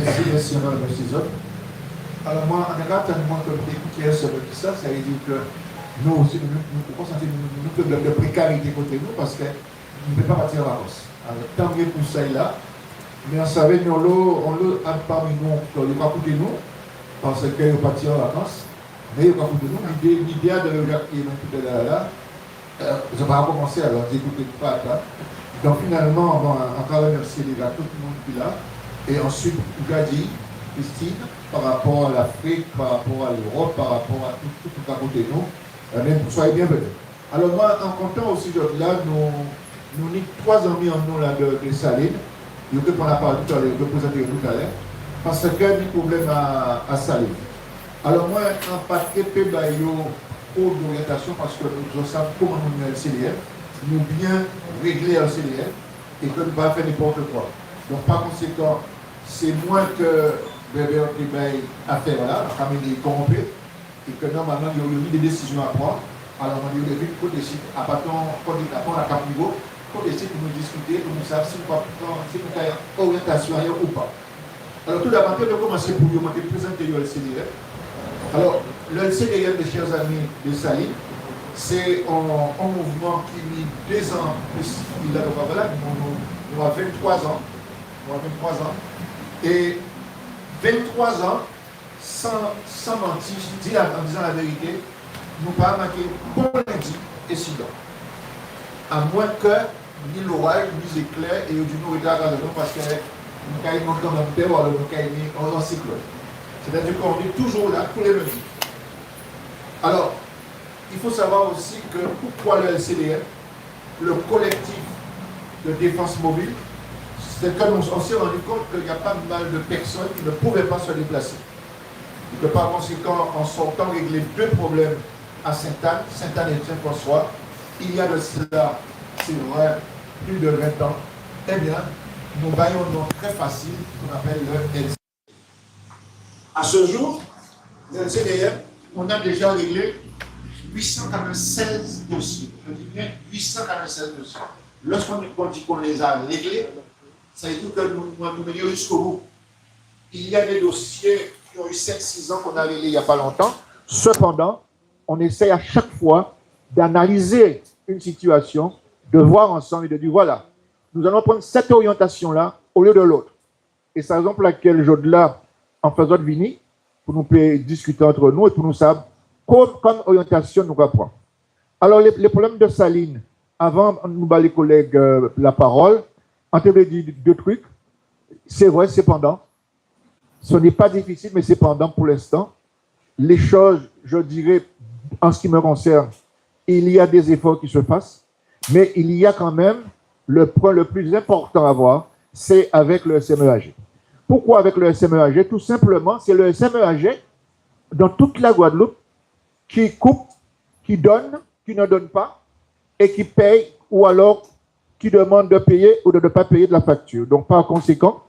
merci, autres. Alors, moi, en regardant tellement comme qui est sur ça, ça veut dire que nous, nous constatons un problème de précarité côté nous parce que nous ne pouvons pas partir en vacances. Alors, tant mieux pour ça là, mais on savait que on l'a parmi nous, il va coûter nous, parce qu'il va partir en vacances, mais il va coûter nous. L'idée de regarder tout là, je vais commencer à écouter pas là. Donc finalement, on va encore remercier les gars, tout le monde qui est là. Et ensuite, Gadi, Christine, par rapport à l'Afrique, par rapport à l'Europe, par rapport à tout à côté de nous, soyez bienvenus. Alors moi, en comptant aussi là, nous avons 3 amis en nous là de Saline. Il y a que qu'on a parlé tout à l'heure, de présenter tout à l'heure, parce qu'il y a des problèmes à Saline. Alors moi, en paquet, il y a d'orientation parce que nous savons comment nous avons le CDF, nous bien régler le CDF et que nous ne pas faire n'importe quoi. Donc par conséquent, c'est moins que bébé à faire là, la famille est corrompue, et que normalement il y a eu des décisions à prendre. Alors on dit qu'on décide à partir de la cap niveau, qu'on décide de nous discuter, pour nous savoir si nous avons orientation ou pas. Alors tout d'abord, de commencer pour vous présenter le CDF. Alors, le CDF, mes chers amis de Saline, c'est un mouvement qui mit 2 ans plus. Il a nous avons 23 ans. Et 23 ans, sans mentir, en disant la vérité, nous pas marqué bon lundi et si donc. À moins que ni l'orage, ni l'éclair, et nous regardons parce que nous avons monté dans le terre, ou nous avons un cyclone. C'est-à-dire qu'on est toujours là, tous les lundis. Alors, il faut savoir aussi que pourquoi le LCDF, le collectif de défense mobile, c'est que on s'est rendu compte qu'il y a pas mal de personnes qui ne pouvaient pas se déplacer. Et que par conséquent, en sortant régler 2 problèmes à Sainte-Anne et Saint-François, il y a de cela, c'est vrai, plus de 20 ans, eh bien, nous voyons un nom très facile qu'on appelle le LCDF. À ce jour, le LCDF, on a déjà réglé 896 dossiers. Je dis bien 896 dossiers. Lorsqu'on dit qu'on les a réglés, ça veut dire que nous menons jusqu'au bout. Il y a des dossiers qui ont eu 5-6 ans qu'on a réglés il n'y a pas longtemps. Cependant, on essaie à chaque fois d'analyser une situation, de voir ensemble et de dire voilà, nous allons prendre cette orientation-là au lieu de l'autre. Et c'est la raison pour laquelle Jodelin, en faisant de Vini, pour nous discuter entre nous et pour nous savoir comme orientation nous apprend. Alors, les problèmes de Saline, avant nous battre les collègues la parole, en termes de dire 2 trucs, c'est vrai, cependant, ce n'est pas difficile, mais cependant, pour l'instant, les choses, je dirais, en ce qui me concerne, il y a des efforts qui se fassent, mais il y a quand même le point le plus important à voir, c'est avec le SMEAG. Pourquoi avec le SMEAG? Tout simplement, c'est le SMEAG dans toute la Guadeloupe qui coupe, qui donne, qui ne donne pas et qui paye ou alors qui demande de payer ou de ne pas payer de la facture. Donc, par conséquent,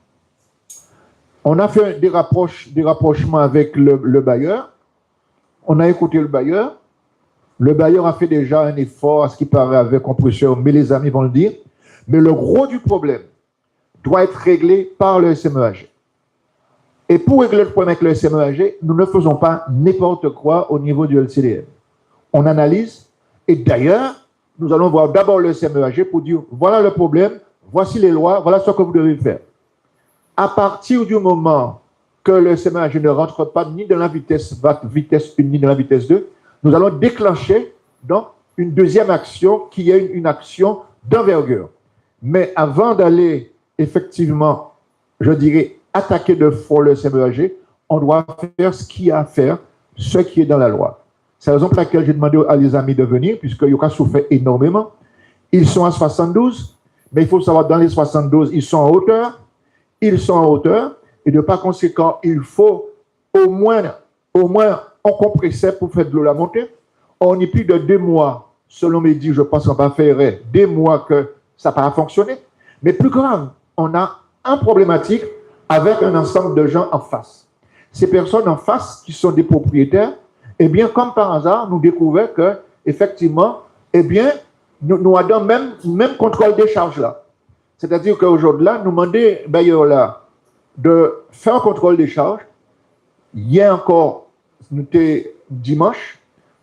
on a fait des rapprochements avec le bailleur. On a écouté le bailleur. Le bailleur a fait déjà un effort, à ce qui paraît, avec compresseur, mais les amis vont le dire. Mais le gros du problème doit être réglé par le SMEAG. Et pour régler le problème avec le SMEAG, nous ne faisons pas n'importe quoi au niveau du LCDF. On analyse, et d'ailleurs, nous allons voir d'abord le SMEAG pour dire, voilà le problème, voici les lois, voilà ce que vous devez faire. À partir du moment que le SMEAG ne rentre pas ni dans la vitesse 1 ni dans la vitesse 2, nous allons déclencher donc une deuxième action qui est une action d'envergure. Mais avant d'aller effectivement, je dirais, attaquer de front le SMEAG, on doit faire ce qu'il y a à faire, ce qui est dans la loi. C'est la raison pour laquelle j'ai demandé à les amis de venir, puisque Yoka souffert énormément. Ils sont à 72, mais il faut savoir, dans les 72, ils sont en hauteur, et de par conséquent, il faut au moins un compresseur pour faire de l'eau la montée. On est plus de 2 mois, selon mes dires, je pense qu'on va faire 2 mois que ça n'a pas fonctionné. Mais plus grave, on a un problématique avec un ensemble de gens en face. Ces personnes en face, qui sont des propriétaires, eh bien, comme par hasard, nous découvrons que, effectivement, eh bien, nous avons même contrôle des charges là. C'est-à-dire qu'aujourd'hui, nous demandons bailleurs là de faire un contrôle des charges. Hier encore, nous étions dimanche,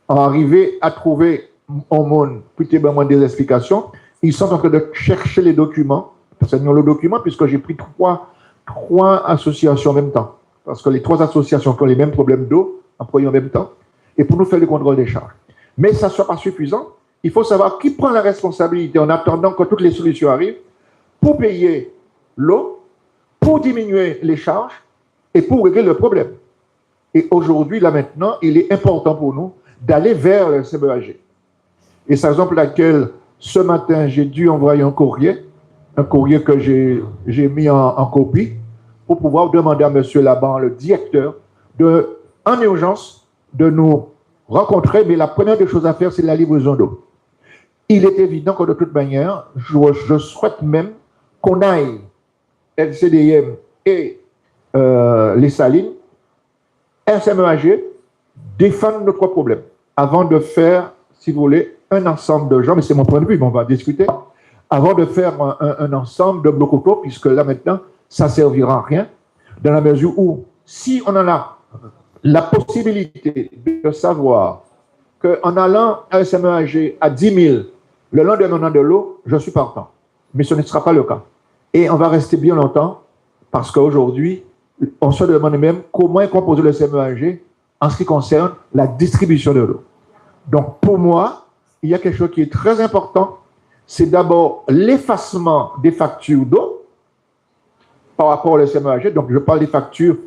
on arrivé à trouver un monde, puis des explications. Ils sont en train de chercher les documents, parce que nous le document, puisque j'ai pris trois associations en même temps. Parce que les trois associations ont les mêmes problèmes d'eau, employés en même temps, et pour nous faire le contrôle des charges. Mais ça ne soit pas suffisant. Il faut savoir qui prend la responsabilité en attendant que toutes les solutions arrivent pour payer l'eau, pour diminuer les charges et pour régler le problème. Et aujourd'hui, là maintenant, il est important pour nous d'aller vers le SMEAG. Et c'est la raison pour laquelle ce matin, j'ai dû envoyer un courrier que j'ai mis en copie pour pouvoir demander à M. Laban, le directeur, en urgence, de nous rencontrer. Mais la première des choses à faire, c'est la livraison d'eau. Il est évident que de toute manière, je souhaite même qu'on aille, LCDM et les Salines, SMEAG, défendre notre problème avant de faire, si vous voulez, un ensemble de gens, mais c'est mon point de vue, mais on va discuter, avant de faire un ensemble de blocs auto, puisque là maintenant, ça ne servira à rien, dans la mesure où, si on en a la possibilité de savoir qu'en allant à SMEAG à 10 000, le lendemain on a de l'eau, je suis partant. Mais ce ne sera pas le cas. Et on va rester bien longtemps, parce qu'aujourd'hui, on se demande même comment est composé le SMEAG en ce qui concerne la distribution de l'eau. Donc, pour moi, il y a quelque chose qui est très important, c'est d'abord l'effacement des factures d'eau par rapport au SMEAG. Donc, je parle des factures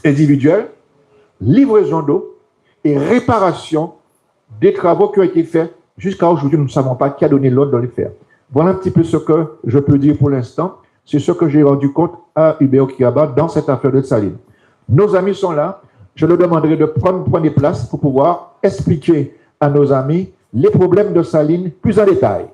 individuelles, livraison d'eau et réparation des travaux qui ont été faits. Jusqu'à aujourd'hui, nous ne savons pas qui a donné l'ordre de les faire. Voilà un petit peu ce que je peux dire pour l'instant. C'est ce que j'ai rendu compte à Hubert Kiaba dans cette affaire de Saline. Nos amis sont là. Je leur demanderai de prendre des places pour pouvoir expliquer à nos amis les problèmes de Saline plus en détail.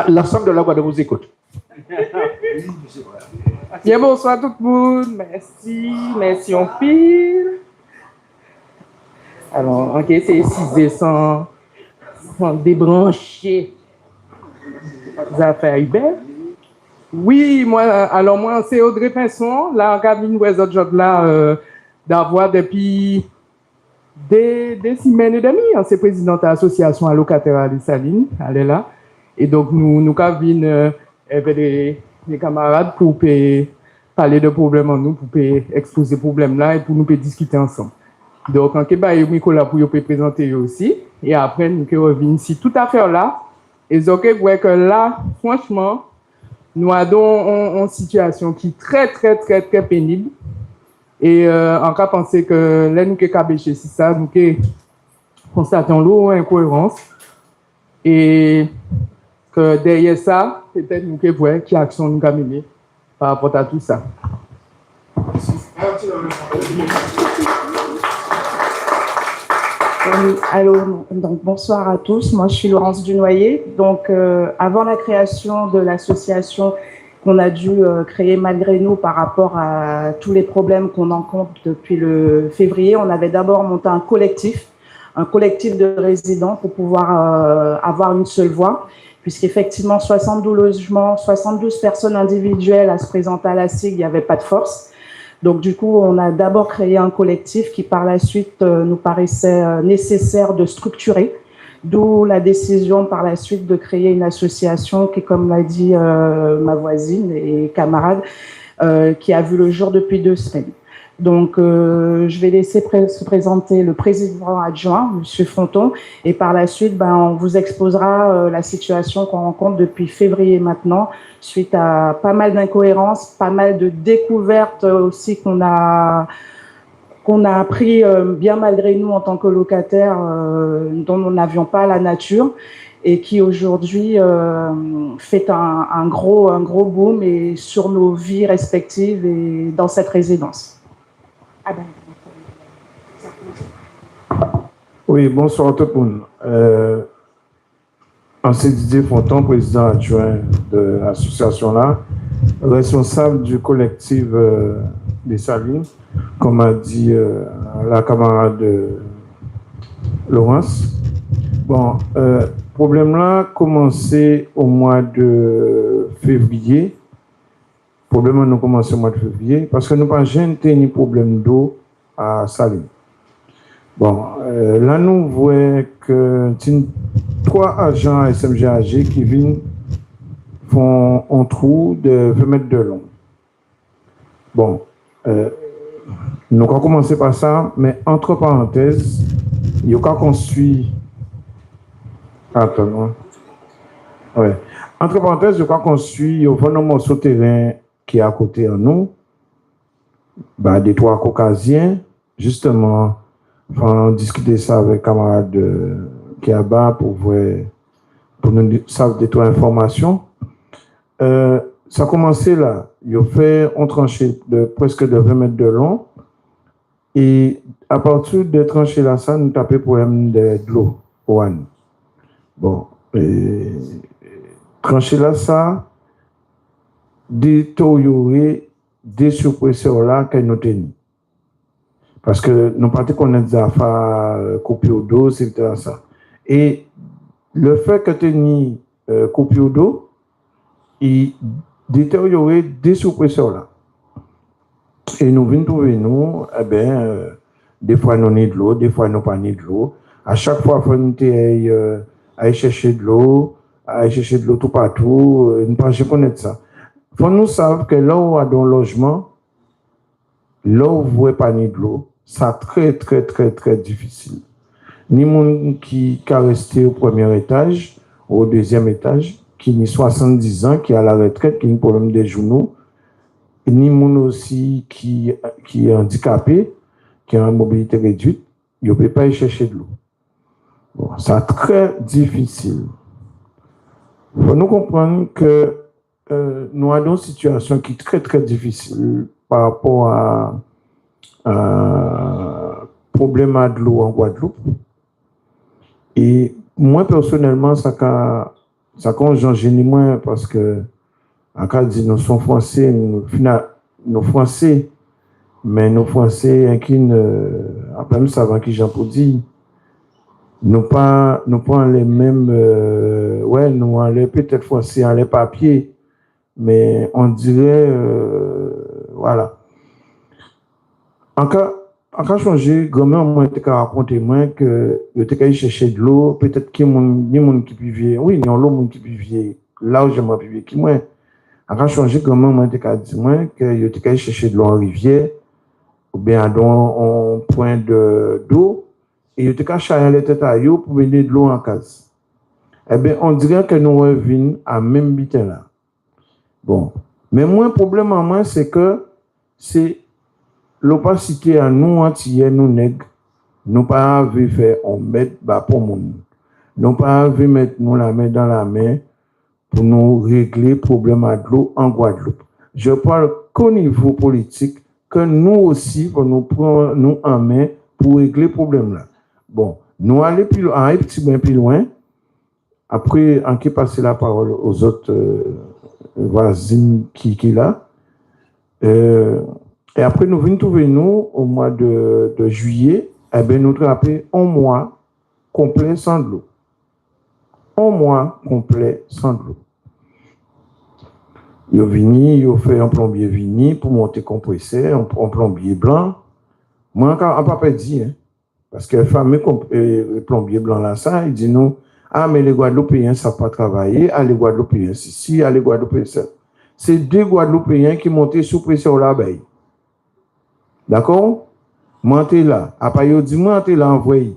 L'ensemble de la voix de vous écoute. Bien, bonsoir tout le monde. Merci en pile. Alors, ok, c'est 600 débrancher les affaires Hubert. Oui, moi, c'est Audrey Pinson, là, en cabine, ouais, autres gens là, d'avoir depuis des semaines et demie, hein, c'est présidente de l'association allocataire des Salines, elle est là. Et donc, nous cabine avec des camarades pour parler de problèmes en nous, pour exposer les problèmes là et pour nous discuter ensemble. Donc, on va Nicolas pour nous présenter aussi. Et après, nous revenons ici tout à fait là. Et donc, vous voyez que là, franchement, nous avons une situation qui est très, très, très, très pénible. Et on peut penser que là, nous sommes chez ça, nous constatons l'incohérence. Et que derrière ça, peut-être nous voyons quelle action nous avons menée par rapport à tout ça. Alors, donc, bonsoir à tous. Moi, je suis Laurence Dunoyer. Donc, avant la création de l'association qu'on a dû créer malgré nous par rapport à tous les problèmes qu'on rencontre depuis le février, on avait d'abord monté un collectif de résidents pour pouvoir avoir une seule voix, puisqu'effectivement, 72 logements, 72 personnes individuelles à se présenter à la SIG, il n'y avait pas de force. Donc, du coup, on a d'abord créé un collectif qui, par la suite, nous paraissait nécessaire de structurer, d'où la décision, par la suite, de créer une association qui, comme l'a dit ma voisine et camarade, qui a vu le jour depuis 2 semaines. Donc, je vais laisser se présenter le président adjoint, M. Fonton, et par la suite, on vous exposera la situation qu'on rencontre depuis février maintenant, suite à pas mal d'incohérences, pas mal de découvertes aussi qu'on a appris bien malgré nous en tant que locataires, dont nous n'avions pas la nature, et qui aujourd'hui fait un gros boom et sur nos vies respectives et dans cette résidence. Oui, bonsoir tout le monde. ancien Didier Fonton, président adjoint de l'association là, responsable du collectif des Salines, comme a dit la camarade Laurence. Bon, problème là commencé au mois de février. Problème nous commencé au mois de février parce que nous pas jamais ni problème d'eau à Salines. Bon, là nous voyons que 3 agents SMGAG qui viennent font un trou de 20 mètres de long. Bon, nous avons commencé par ça, mais entre parenthèses, il y a construit. Attends, ouais. Entre parenthèses, il y a construit, il y a un morceau de terrain qui est à côté de nous, bah, des 3 caucasiens, justement, on discuter ça avec camarades qui est là-bas pour nous savoir des 3 informations. Ça a commencé là. Ils ont fait un tranché de presque de 20 mètres de long. Et à partir de tranché là, ça nous tapait problème de l'eau. Bon. Tranché là, ça, détérioré des surpresseurs là que nous tenions. Parce que nous partons connaître des affaires coupées d'eau, c'est ça. Et le fait que tenions coupé d'eau, il détériorait des surpresseurs là. Et nous venons trouver nous, eh bien, des fois nous avons de l'eau, des fois nous pas de l'eau. À chaque fois, il faut aller chercher de l'eau, tout partout. Nous ne pouvons pas connaître ça. Il faut nous savoir que là où on a un logement, là où vous ne pas de l'eau, c'est très difficile. Ni monde qui a resté au premier étage, au deuxième étage, qui a 70 ans, qui a la retraite, qui a un problème des genoux, ni monde aussi qui est handicapé, qui a une mobilité réduite, il ne peut pas y chercher de l'eau. Bon, c'est très difficile. Il faut nous comprendre que nous avons une situation qui est très difficile par rapport à problème de l'eau en Guadeloupe. Et moi, personnellement, ça a changé ni moins parce que, en cas de nous sommes français, nous français, mais nous français, après nous savons qui j'en peux dire, nous pas les mêmes, nous allons peut-être français en les papiers, mais on dirait, voilà. En cas changé, grand-mère moi t'ai raconté moi que t'ai allé chercher de l'eau, peut-être qu'il y a des gens qui vivent, oui, il y a l'eau qui vivent là où j'aimerais vivre qui moi. En cas changé, grand-mère moi t'ai dit moi que t'ai allé chercher de l'eau en rivière ou bien dans un point d'eau et t'ai allé chercher les têtes à pour venir de l'eau en case. Eh bien, on dirait que nous revenons à même bitin là. Bon, mais moi problème en moi c'est que c'est l'opacité à nous entiers, nous nègres, nous pas vu faire on met bas pour monde. Nous pas vu mettre nous la main dans la main pour nous régler le problème à l'eau en Guadeloupe. Je parle qu'au niveau politique, que nous aussi, pour nous prendre nous en main pour régler le problème là. Bon, nous allons plus loin, un petit peu plus loin. Après, en qui passer la parole aux autres voisines qui là. Et après, nous venons trouver nous au mois de juillet, eh bien, nous attraper un mois complet sans de l'eau. Un mois complet sans de l'eau. Ils ont fait un plombier vini pour monter compresseur, un plombier blanc. Moi, encore, on n'a pas dit, hein, parce que le fameux plombier blanc là, ça, il dit nous, ah, mais les Guadeloupéens ne savent pas travailler, ah, les Guadeloupéens, si, ah, les Guadeloupéens, ça. C'est 2 Guadeloupéens qui montaient sous pression là-bas. D'accord? Montez là. Après, il dit, montez là, envoyez.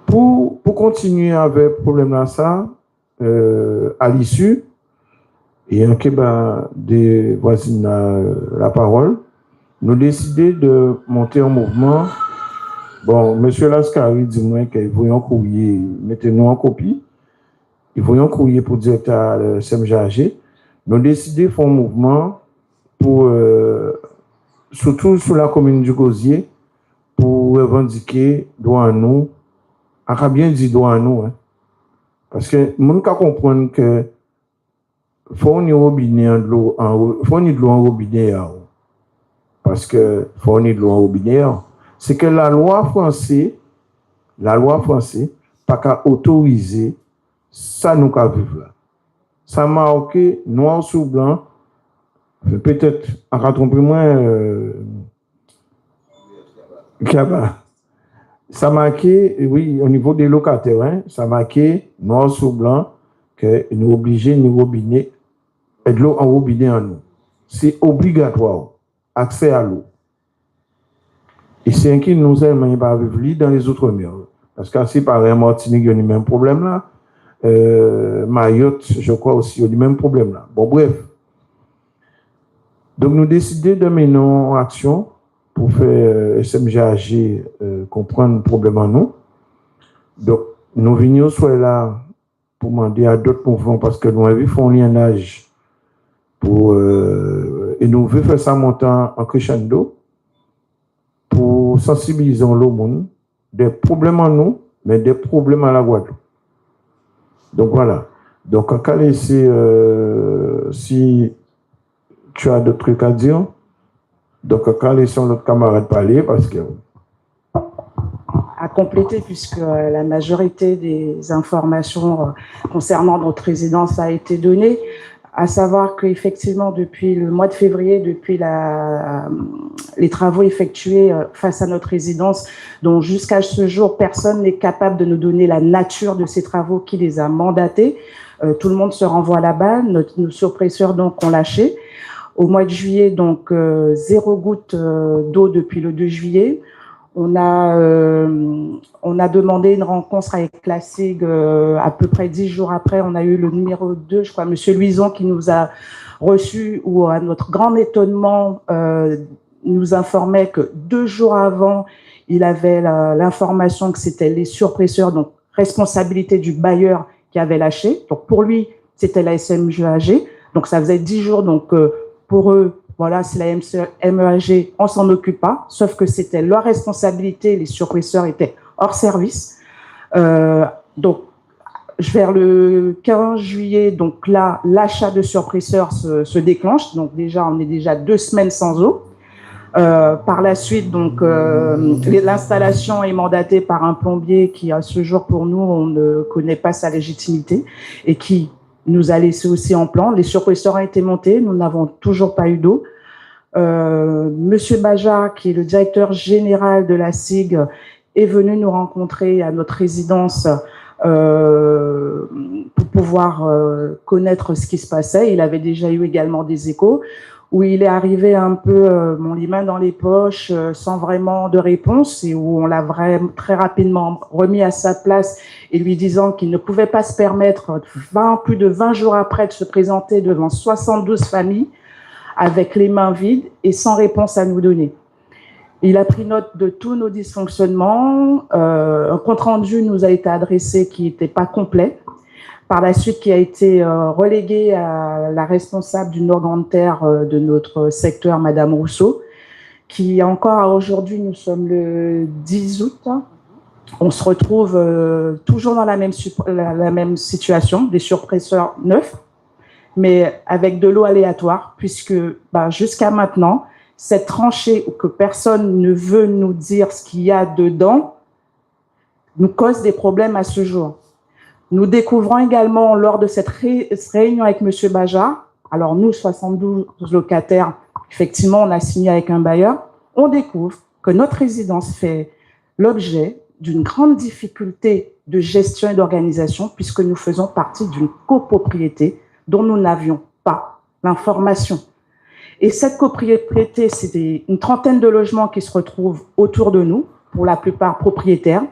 Pour continuer avec le problème là, ça, à l'issue, et en Québec, des voisines la parole, nous décidons de monter un mouvement. Bon, M. Lascari dit moi qu'il voyait un courrier, mettez-nous en copie. Il voyait un courrier pour le directeur SMGAG. Nous décidons de faire un mouvement pour, surtout sur la commune du Gosier, pour revendiquer droit à nous. On a bien dit droit à nous, hein. Parce que mon cas comprendre que fournir robinet de l'eau fournir de l'eau en robinet parce que fournir de l'eau en robinet c'est que la loi française pas qu'à autoriser ça nous qu'à vivre là. Ça marqué noir sur blanc peut-être à tromper moi ça marqué oui au niveau des locataires hein, ça marqué noir sur blanc que nous obligés nous robinet et de l'eau en robinet en nous. C'est obligatoire, accès à l'eau. Et c'est un qui nous aime pas vivre dans les autres mers. Parce que si par exemple Martinique, il y a le même problème là. Mayotte, je crois aussi, il y a le même problème là. Bon, bref. Donc, nous décidons de mener en action pour faire SMGAG comprendre le problème en nous. Donc, nous venons soit là pour demander à d'autres mouvements parce que nous avons un lienage et nous voulons faire ça montant en crescendo pour sensibiliser le monde des problèmes en nous, mais des problèmes à la Guadeloupe. Donc voilà. Donc, si tu as d'autres trucs à dire, donc quand laissons notre camarade parler parce que à compléter puisque la majorité des informations concernant notre résidence a été donnée. À savoir qu'effectivement, depuis le mois de février, depuis les travaux effectués face à notre résidence, dont jusqu'à ce jour, personne n'est capable de nous donner la nature de ces travaux qui les a mandatés. Tout le monde se renvoie là-bas. Nos surpresseurs donc ont lâché. Au mois de juillet, donc 0 goutte d'eau depuis le 2 juillet. On a demandé une rencontre avec la SIG à peu près 10 jours après. On a eu le numéro 2, je crois, Monsieur Luison, qui nous a reçus, où à notre grand étonnement, nous informait que 2 jours avant, il avait l'information que c'était les surpresseurs, donc responsabilité du bailleur qui avait lâché. Donc pour lui, c'était la SMGAG. Donc ça faisait 10 jours, donc pour eux, voilà, c'est la MEAG, on s'en occupe pas, sauf que c'était leur responsabilité, les surpresseurs étaient hors service. Donc, vers le 15 juillet, donc là, l'achat de surpresseurs se déclenche. Donc déjà, on est déjà 2 semaines sans eau. Par la suite, donc, l'installation est mandatée par un plombier qui, à ce jour, pour nous, on ne connaît pas sa légitimité et qui nous a laissé aussi en plan. Les surpresseurs ont été montés, nous n'avons toujours pas eu d'eau. Monsieur Baja, qui est le directeur général de la SIG, est venu nous rencontrer à notre résidence pour pouvoir connaître ce qui se passait. Il avait déjà eu également des échos, où il est arrivé un peu les mains dans les poches, sans vraiment de réponse, et où on l'a vraiment très rapidement remis à sa place et lui disant qu'il ne pouvait pas se permettre, plus de 20 jours après, de se présenter devant 72 familles avec les mains vides et sans réponse à nous donner. Il a pris note de tous nos dysfonctionnements. Un compte-rendu nous a été adressé qui n'était pas complet. Par la suite, qui a été relégué à la responsable du Nord-Grande-Terre de notre secteur, Madame Rousseau, qui encore aujourd'hui, nous sommes le 10 août, on se retrouve toujours dans la même situation, des surpresseurs neufs, mais avec de l'eau aléatoire, puisque jusqu'à maintenant, cette tranchée que personne ne veut nous dire ce qu'il y a dedans nous cause des problèmes à ce jour. Nous découvrons également lors de cette réunion avec M. Baja, alors nous, 72 locataires, effectivement, on a signé avec un bailleur, on découvre que notre résidence fait l'objet d'une grande difficulté de gestion et d'organisation puisque nous faisons partie d'une copropriété dont nous n'avions pas l'information. Et cette copropriété, c'est une trentaine de logements qui se retrouvent autour de nous, pour la plupart propriétaires,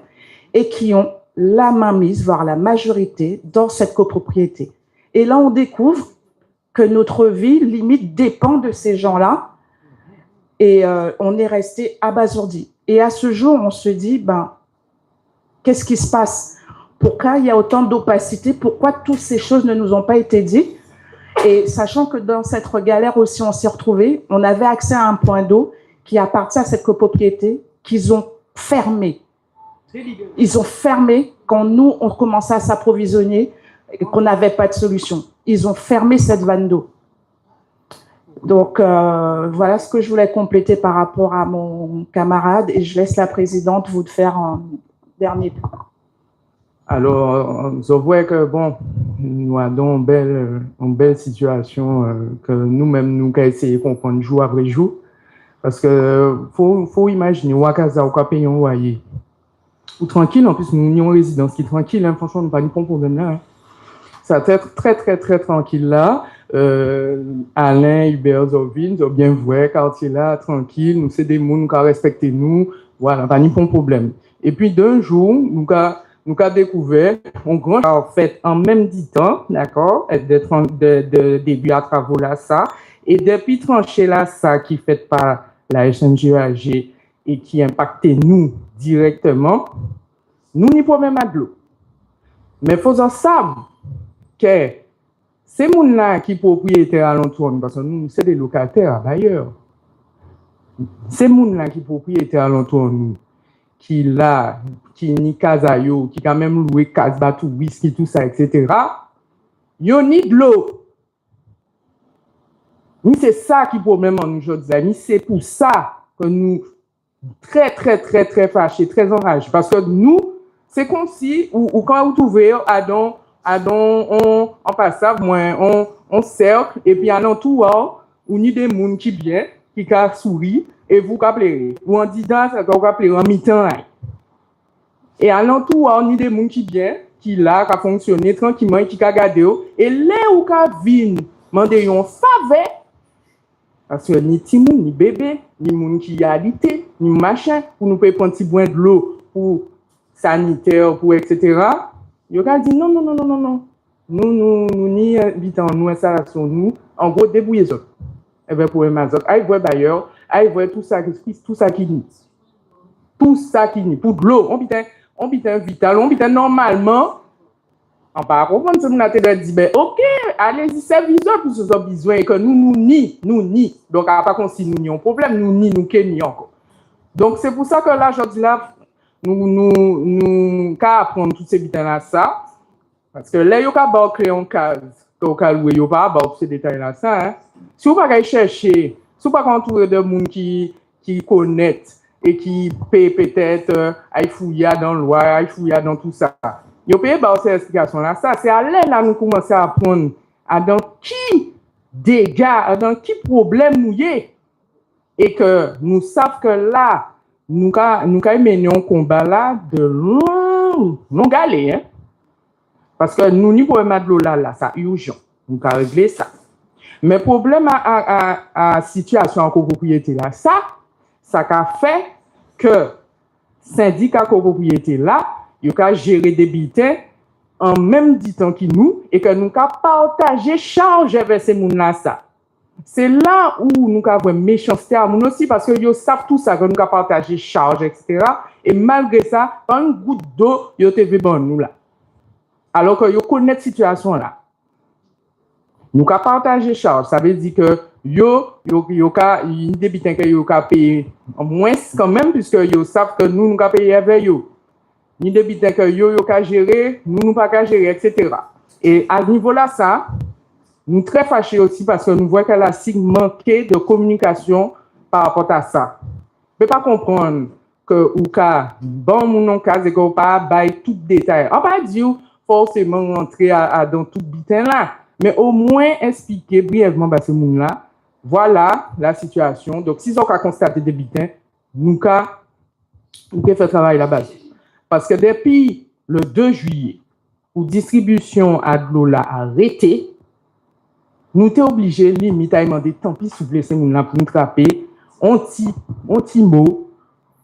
et qui ont la mainmise, voire la majorité, dans cette copropriété. Et là, on découvre que notre vie, limite, dépend de ces gens-là, et on est resté abasourdi. Et à ce jour, on se dit, qu'est-ce qui se passe? Pourquoi il y a autant d'opacité? Pourquoi toutes ces choses ne nous ont pas été dites? Et sachant que dans cette galère aussi, on s'est retrouvés, on avait accès à un point d'eau qui appartient à cette copropriété qu'ils ont fermé. Ils ont fermé quand nous, on commençait à s'approvisionner et qu'on n'avait pas de solution. Ils ont fermé cette vanne d'eau. Donc, voilà ce que je voulais compléter par rapport à mon camarade et je laisse la présidente vous faire un dernier point. Alors, je vois que, bon, nous avons une belle situation que nous-mêmes, nous avons essayé de comprendre jour après jour. Parce que faut imaginer, Wakaza, ou payer un loyer. Ou tranquille, en plus, nous avons une résidence qui est tranquille, hein, franchement, nous n'avons pas de problème là. Hein. Ça va être très, très, très tranquille là. Alain, Hubert, Zovin, ils ont bien vu, quartier là, tranquille, nous, c'est des gens qui respectent nous, voilà, pas de problème. Et puis, d'un jour, nous avons découvert un grand en fait en même temps, d'accord, de début à travaux là, ça, et depuis tranché là, ça qui fait par la SNGAG et qui impactait nous directement, nous n'y problème à de l'eau. Mais faisons ça, que ces gens-là qui sont propriétaires alentour, parce que nous, c'est des locataires d'ailleurs. Ces gens-là qui sont propriétaires alentour, nous, qui là, qui ni casayo, qui quand même loué casba, tout whisky, tout ça, etc. Yo ni de l'eau. Ni c'est ça qui est problème en nous aujourd'hui. Ni c'est pour ça que nous très, très, très, très fâchés, très enragés. Parce que nous, c'est comme si, ou quand vous trouvez, on passe ça, on cercle, et puis en entour, on y des gens qui viennent, qui sourient, et vous appelez. Ou en disant, ça vous appelez en mi-temps. Et à l'entour, on y des gens qui viennent, qui là, qui fonctionné tranquillement, qui regardé, et là où qui viennent, demander un faveur, parce que ni timoun, ni bébé, ni moun qui a habité, ni machin, pour nous payer un petit boin de l'eau, pour sanitaire, pour etc. Yo ka dit non. Nous ni habitants, nous installation, nous, en gros, débrouillez ça. Et bien, pour Amazon, aïe, voit d'ailleurs, aïe, voit tout ça qui nie. Tout ça qui nie. Pour de l'eau, on bite vital, on bite normalement, on va comprendre ce qu'on a dit, ben, ok, allez-y, service-vous pour ce qu'ils ont besoin, et que nous ni. Donc, à part contre si nous n'y avons problème, nous qui encore. Donc, c'est pour ça que là, aujourd'hui, là, nous apprendre tous ces détails-là, ça. Parce que là, il y a créer une case, il y a pas ces détails-là, ça. Hein. Si vous ne pouvez pas chercher, si vous ne pouvez pas entourer de gens qui connaissent et qui paient peut-être, à fouiller dans le loi, à fouiller dans tout ça. Vous pouvez pas ces explications-là, ça. C'est à l'aide là nous commençons à apprendre dans qui dégâts, dans qui problème nous y est. Et que nous savons que là, nous menons un combat là de longue allée. Hein? Parce que nous, ni pour mettre de l'eau là, ça urgent. Nous avons régler ça. Mais problème à situation en copropriété là, ça a fait que syndicat copropriété là, il a géré des bulletins en même temps que nous et que nous avons partagé charge avec ces gens là ça. C'est là où nous avons une méchanceté à nous aussi parce que ils savent tout ça que nous avons partagé charge, etc. Et malgré ça, pas une goutte d'eau, ils ont été bon nous là. Alors que ils connaissent cette situation là. Nous avons partagé charge, ça veut dire que ils débitent que ils ont payé moins quand même puisque ils savent que nous avons payé avec eux. Ni débitent que ils ont géré, nous pas gérer, etc. Et à ce niveau là, ça. Nous sommes très fâchés aussi parce que nous voyons qu'il y a un manqué de communication par rapport à ça. Je ne peux pas comprendre que ou ka bon mon cas et qu'on pas bail tout détail. On va pas dire forcément rentrer dans tout bitin là, mais au moins expliquer brièvement à ce monde là. Voilà la situation. Donc si on a constaté des bitins, nous avons fait travail là-bas. Parce que depuis le 2 juillet, où distribution à de l'eau là arrêté, nous sommes obligés, limite, à demander tant pis, s'il vous plaît, c'est nous là pour nous trapper, on petit mot,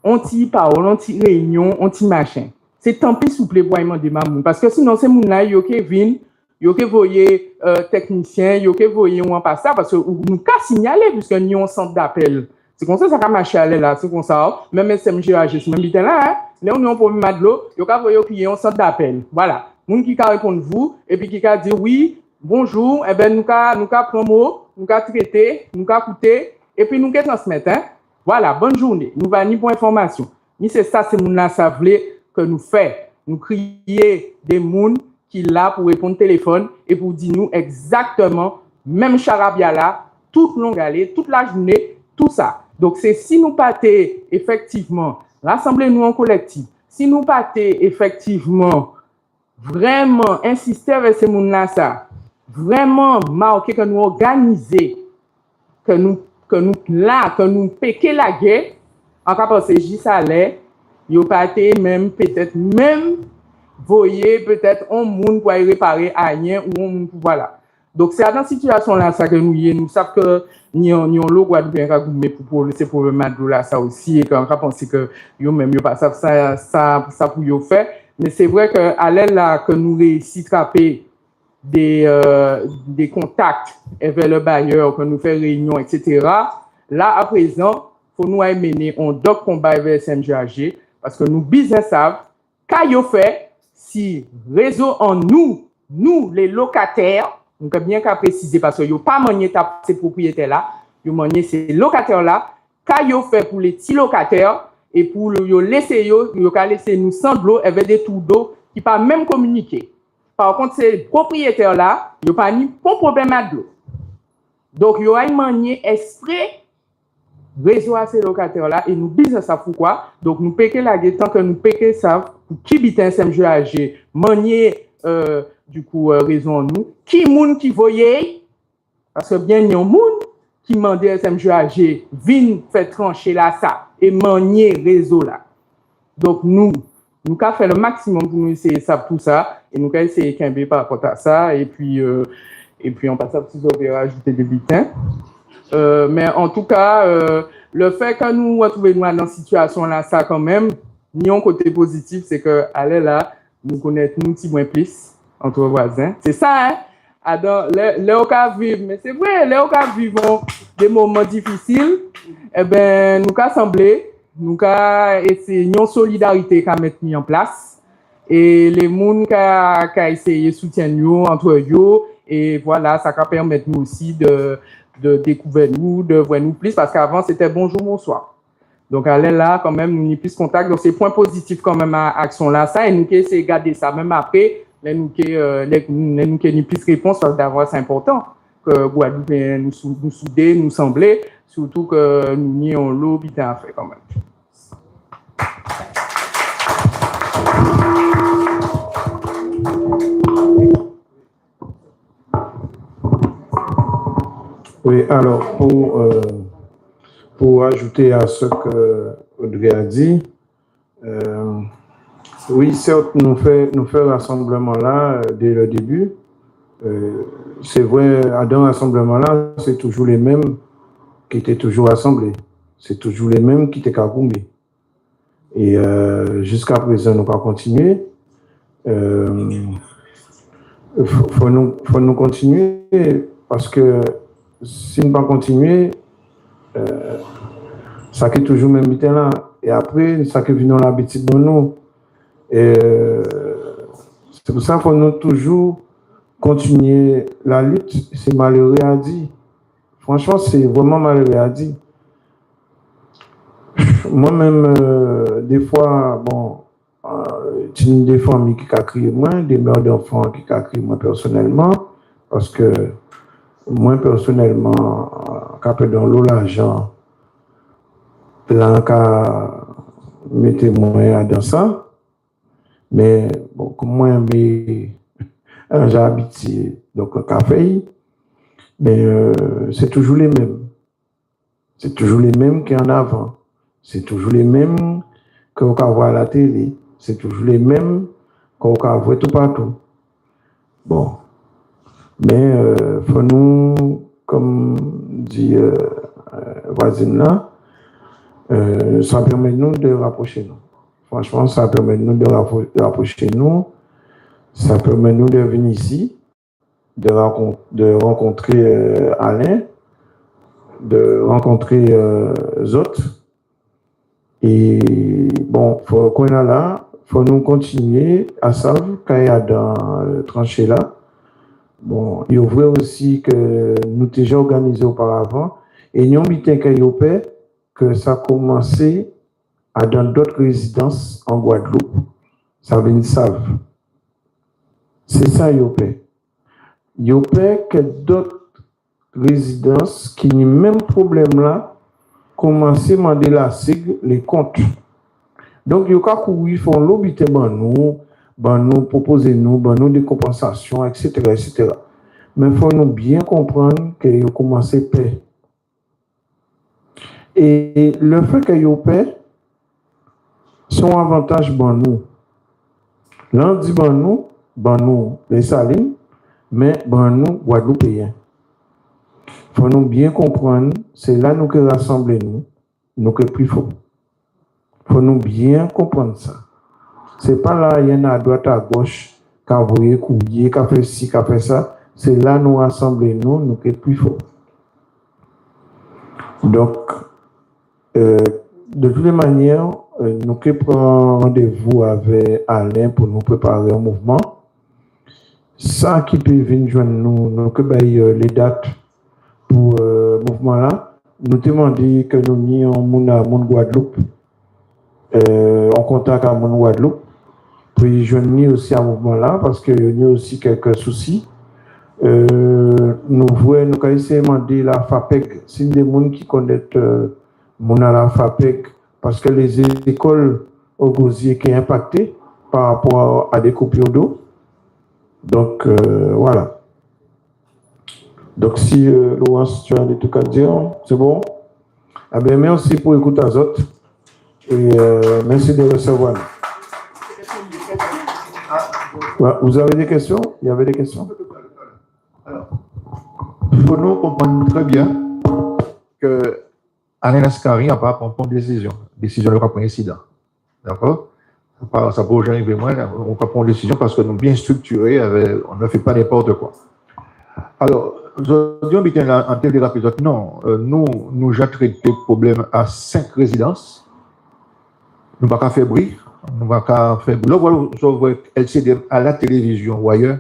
on petit parole, on petit réunion, on petit machin. C'est tant pis, s'il vous plaît, pour demander maman. Parce que sinon, c'est nous là, il y a qui viennent, il y a qui voyez technicien, il y a qui voyez on pas ça, parce que nous qu'à signaler, puisque nous avons un centre d'appel. C'est comme ça va marcher à là, c'est comme ça. Même SMGAG, c'est même bitin là, hein. Là, on a un problème de l'eau, il y a qui voyez qu'il y a un centre d'appel. Voilà. Moun qui a répondu vous, et puis qui a dit oui, bonjour, eh ben nous prendre mot, nous traiter, nous écouter et puis nous transmettre hein. Voilà, bonne journée. Nous va ni pour information. Ni c'est ça c'est mon là ça voulait que nous fait. nous crier des gens qui là pour répondre au téléphone et pour dire nous exactement, même charabia là, toute longue allée, toute la journée, tout ça. Donc, c'est si nous partons effectivement, rassembler-nous en collectif, si nous partons effectivement, vraiment insister avec ces gens-là, ça, vraiment marquer que nous organiser, que nous péquer la guerre, en cas de ce ça allait, il partait même, peut-être même, voyez peut-être un monde pour réparer à rien ou un monde pour voilà. Donc, c'est dans cette situation-là, ça que nous savons que nous avons le droit de pour ces problèmes-là, ça aussi, et qu'on a pensé que nous même pas ça pour nous faire. Mais c'est vrai qu'à l'aide là, que nous réussissons à trapper des contacts avec le bailleur, que nous faisons réunion, etc. Là, à présent, il faut nous mener un doc combat avec SMGAG, parce que nous, business savent, quand nous fait, si réseau en nous, les locataires, donc bien qu'à préciser, parce que vous pas manier ces propriétaires-là, vous manier ces locataires-là, quand vous fait pour les petits locataires, et pour vous laisser nous sans de l'eau avec des tours d'eau qui ne pas même communiquer. Par contre, ces propriétaires-là, ils n'ont pas ni bon problème à de l'eau. Donc, il y a une manière esprit réseau à ces locataires-là et nous business ça pourquoi. Donc, nous payons la guette tant que nous payons ça pour qui bite un SMGAG, manier du coup raison nous. Qui moun qui voyait, parce que bien il y a un monde qui demandait SMGAG, vin faire trancher là ça et manier réseau là. Donc, nous avons fait le maximum pour nous essayer ça, tout ça, et nous avons essayé de camber par rapport à ça, et puis on passe à petits opéras, ajouter des bulletins. Mais en tout cas, le fait que nous retrouvons dans une situation là, ça quand même, un côté positif, c'est que aller là, nous connaissons nous petit moins plus entre voisins. C'est ça, hein? Alors, les cas vivent, mais c'est vrai, les cas vivent des moments difficiles, eh ben, nous avons assemblé, nous avons essayé une solidarité qu'à mettre en place, et les gens qui ont essayé de soutenir entre eux, et voilà, ça va permettre nous aussi de découvrir nous, de voir nous plus, parce qu'avant c'était bonjour, bonsoir. Donc, aller là, quand même, nous avons plus contact, donc c'est point positif quand même à l'action là, ça, et nous avons essayé de garder ça, même après, nous avons plus réponse, parce d'avoir c'est important, que Guadeloupe nous souder, nous sembler, surtout que nous n'y avons l'eau, à faire quand même. Oui, alors pour ajouter à ce que Audrey a dit, oui, certes, nous faisons rassemblement là dès le début. C'est vrai, dans le rassemblement là, c'est toujours les mêmes qui étaient toujours rassemblés. C'est toujours les mêmes qui étaient cagoumés. Et jusqu'à présent, nous pas continuer. Faut nous continuer parce que si nous ne pas continuer, ça qui est toujours même bité là. Et après, ça qui vient dans l'habitude de nous. Et c'est pour ça qu'il faut nous toujours continuer la lutte. C'est malheureux à dire. Franchement, c'est vraiment malheureux à dire. Moi-même, des fois, bon, j'ai des familles qui ont crié moi, des mères d'enfants qui ont crié moi personnellement, parce que moi personnellement, quand dans l'eau l'argent, plein qu'à mettre moi dans ça. Mais bon, comme moi, j'ai habité donc un café, mais c'est toujours les mêmes. C'est toujours les mêmes qui en avant. C'est toujours les mêmes qu'on peut voir à la télé. C'est toujours les mêmes qu'on peut voir tout partout. Bon. Mais faut nous, comme dit voisine là, ça permet nous de rapprocher nous. Franchement, ça permet nous de rapprocher nous. Ça permet nous de venir ici, de rencontrer Alain, de rencontrer autres. Et bon, qu'on a là, faut nous continuer à savoir qu'il y a dans le tranché là. Bon, il y a aussi que nous déjà organisé auparavant. Et nous avons mis que ça a commencé dans d'autres résidences en Guadeloupe. Ça veut dire savent. C'est ça, yo paie. Yo paie que d'autres résidences qui ont le même problème là, commencent à demander la SIG les comptes. Donc, yo ka courir, font l'obité nous proposer nous des compensations, etc., etc. Mais il faut nous bien comprendre que yo commence à payer. Et le fait que yo paie, son avantage nous. Là, on dit nous, les salines, mais nous, Guadeloupéens. Il faut nous bien comprendre, c'est là nous que rassemblons nous que plus fort. Il faut nous bien comprendre ça. C'est pas là, il y en a à droite, à gauche, qu'à voyer, couiller, qu'à faire ci, qu'à faire ça. C'est là nous rassemblons nous que plus fort. Donc, de toutes les manières, nous prenons rendez-vous avec Alain pour nous préparer un mouvement. Ça qui peut venir joindre nous que les dates pour le mouvement là. Nous demandons que nous nions mon Guadeloupe, en contact avec mon Guadeloupe, puis joindre aussi à mouvement là parce qu'il y a aussi quelques soucis. Nous voulons essayer de demander la FAPEC, c'est des gens qui connaissent la FAPEC parce que les écoles au Gosier qui sont impactées par rapport à des coupures d'eau. Donc, voilà. Donc, si Laurence, tu as des trucs à dire, c'est bon? Ah bien, merci pour écouter à autres et merci de recevoir. Vous avez des questions? Il y avait des questions? Alors, il faut nous comprendre très bien que Alain Lascari n'a pas prendre une décision. Décision de pas incident. D'accord? Ça peut jamais arriver moins, on va prendre une décision parce que nous sommes bien structurés, on ne fait pas n'importe quoi. Alors, aujourd'hui, on est en termes de rapide. Non, nous j'ai traité le problème à 5 résidences. Nous ne pouvons pas faire bruit. Nous ne pouvons pas faire bruit. Là, vous voyez LCDM à la télévision ou ailleurs,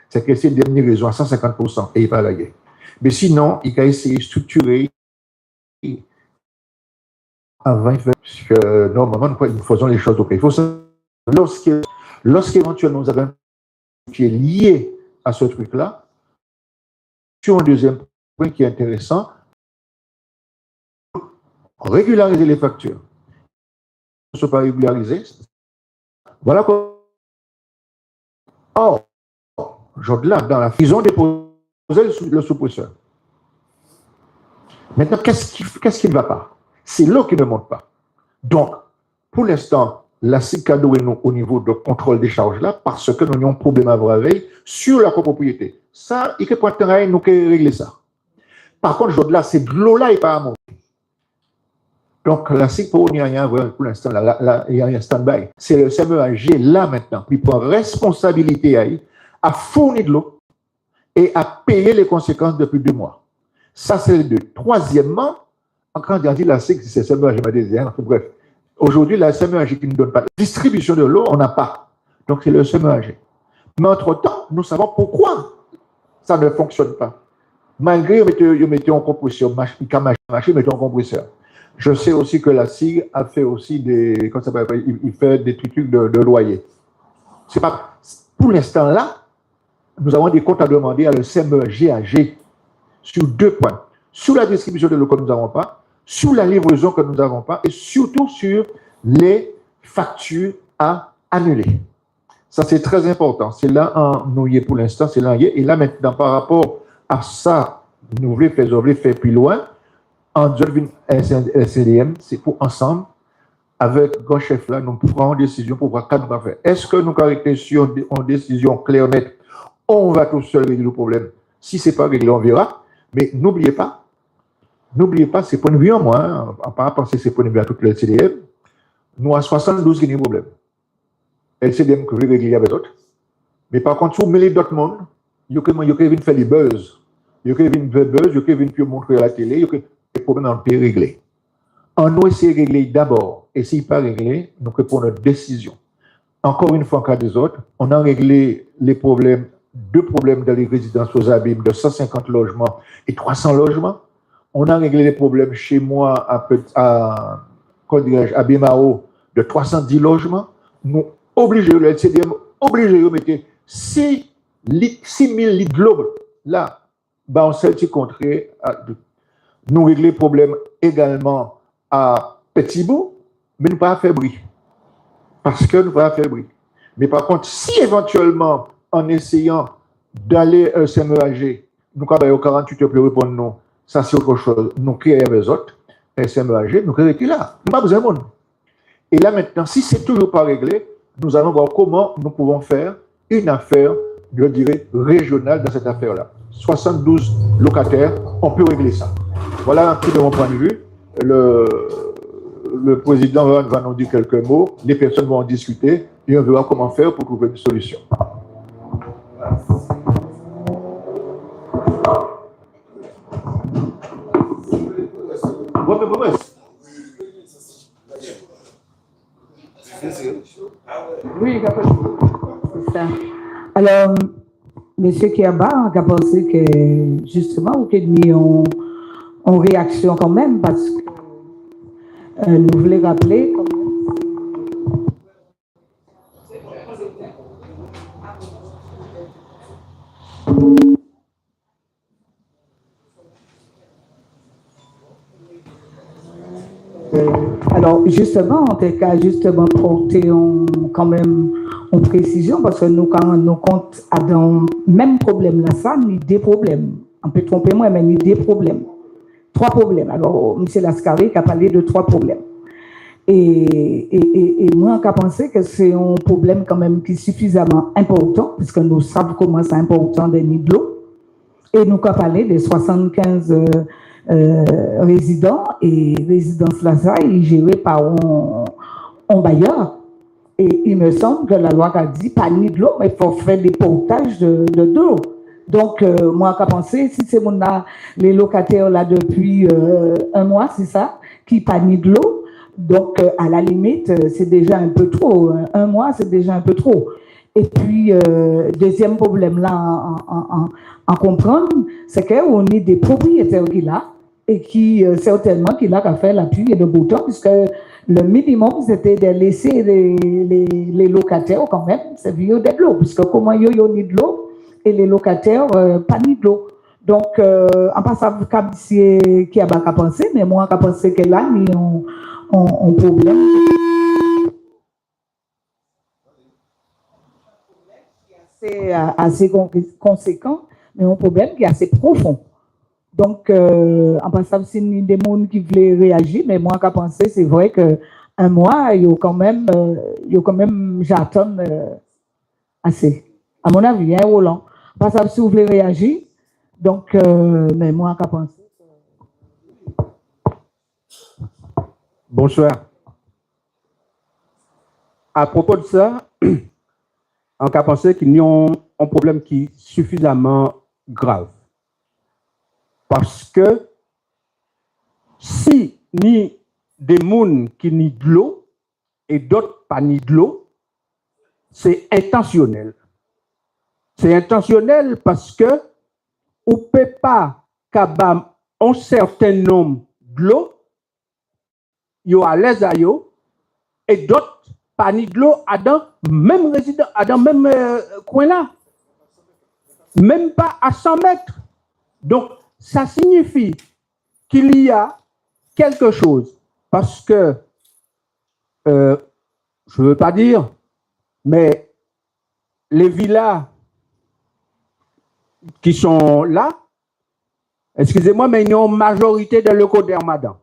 c'est que LCDM a raison à 150% et il n'est pas à la guerre. Mais sinon, il a essayé de structurer avant de faire, parce que normalement, nous faisons les choses au pays. Il faut savoir, lorsqu'éventuellement nous avons un qui est lié à ce truc-là, sur un deuxième point qui est intéressant, régulariser les factures. Ne sont pas régularisées. Voilà quoi. Or, là, dans la ils ont déposé le sous-presseur. Maintenant, qu'est-ce qui ne va pas? C'est l'eau qui ne monte pas. Donc, pour l'instant, la CICADO est au niveau de contrôle des charges là, parce que nous avons un problème à avoir sur la copropriété. Ça, il faut prendre temps, nous régler ça. Par contre, là, c'est de l'eau là et pas à monter. Donc, la CICADO, il n'y a rien pour l'instant, il y a un stand-by. C'est le CMEAG là maintenant, qui prend responsabilité à fournir de l'eau et à payer les conséquences depuis 2 mois. Ça, c'est le 2. Troisièmement, quand on dit la CIC, c'est CMEAG, bref. Aujourd'hui, la CMEAG qui ne donne pas de distribution de l'eau, on n'a pas. Donc, c'est le CMEAG. Mais entre-temps, nous savons pourquoi ça ne fonctionne pas. Malgré qu'ils mettent en compresseur, ils mettent en compresseur. Je sais aussi que la SIG a fait aussi des, comment ça s'appelle, il fait des trucs de loyer. C'est pas, pour l'instant là, nous avons des comptes à demander à le CMEGAG sur 2 points. Sur la distribution de l'eau que nous n'avons pas, sur la livraison que nous n'avons pas et surtout sur les factures à annuler. Ça, c'est très important. C'est là nous y est pour l'instant, c'est là y est. Et là, maintenant, par rapport à ça, nous voulons faire plus loin. En LCDM, c'est pour ensemble, avec le chef là, nous prenons une décision pour voir qu'est-ce qu'on va faire. Est-ce que nous arrêtons sur une décision claire, nette, on va tout seul régler le problème. Si ce n'est pas réglé, on verra. Mais n'oubliez pas, c'est point de vue en moi, on pas penser c'est point de vue à toute le LCDM. Nous, à 72, il y a un problème. LCDM que vous régler avec d'autres. Mais par contre, si vous mêlez d'autres mondes, vous pouvez faire les buzz. Vous pouvez venir montrer à la télé, les problèmes ont été réglés. On nous essaie de régler d'abord. Et s'il n'est pas réglé, nous prenons notre décision. Encore une fois, en cas des autres, on a réglé les problèmes, 2 problèmes dans les résidences aux abîmes de 150 logements et 300 logements. On a réglé les problèmes chez moi à Bemao de 310 logements. obligé, le LCDM, obligé de mettre 6 000 litres d'eau. Là, bah, on s'est dit contrer, nous régler le problème également à Petit Bout, mais nous pas faire bruit. Parce que nous pas faire bruit. Mais par contre, si éventuellement, en essayant d'aller SMEAG, nous avons 48 heures pour répondre non, ça c'est autre chose. Nous créons les autres, SMEAG, nous créons là. Nous n'avons pas besoin de monde. Et là maintenant, si c'est toujours pas réglé, nous allons voir comment nous pouvons faire une affaire, je dirais, régionale dans cette affaire-là. 72 locataires, on peut régler ça. Voilà un peu de mon point de vue. Le président va nous dire quelques mots, les personnes vont en discuter et on verra comment faire pour trouver une solution. Oui, C'est ça. Alors, M. Kiaba a pensé que justement, vous avez mis en réaction quand même parce que nous voulons rappeler quand même. Alors, justement, en tout cas, justement, porter quand même en précision, parce que nous, quand nous compte dans le même problème là, ça, nous des problèmes. On peut tromper moi, mais nous des problèmes. 3 problèmes. Alors, M. Lascari a parlé de 3 problèmes. Et moi, j'ai pensé que c'est un problème quand même qui est suffisamment important, puisque nous savons comment c'est important des nids de l'eau. Et nous avons parlé des 75 résidents et résidence là, est gérée par un bailleur. Et il me semble que la loi a dit pas ni de l'eau, mais il faut faire des portages de l'eau. Donc, moi, j'ai pensé, si c'est les locataires là depuis 1 mois, c'est ça, qui pas ni de l'eau, donc à la limite, c'est déjà un peu trop. 1 mois, c'est déjà un peu trop. Et puis, deuxième problème là, en comprendre, c'est qu'on est des propriétaires qui là, et qui certainement qui là qu'à faire la pluie et le beau temps, puisque le minimum c'était de laisser les locataires quand même, c'est vieux de l'eau, puisque comment ils ont ni de l'eau et les locataires pas ni de l'eau. Donc en passant qui a pas pensé, mais moi j'ai pensé que là il y a un problème. C'est assez conséquent, mais un problème qui est assez profond. Donc, en passant, c'est des gens qui voulaient réagir, mais moi, j'ai pensé, c'est vrai qu'un mois, il y a quand même, j'attends assez. À mon avis, hein, Roland. En passant, si vous voulez réagir, donc, mais moi, j'ai pensé. Bonsoir. À propos de ça, on a pensé qu'il y a un problème qui est suffisamment grave. Parce que si ni des gens qui ni de l'eau et d'autres pas ni de l'eau, c'est intentionnel. C'est intentionnel parce que on ne peut pas qu'avoir un certain nombre de l'eau, yo à l'aise à yo, et d'autres pas ni de l'eau à dans même résident, à dans même coin là. Même pas à 100 mètres. Donc, ça signifie qu'il y a quelque chose, parce que, je ne veux pas dire, mais les villas qui sont là, excusez-moi, mais il y a une majorité de leucodermadans.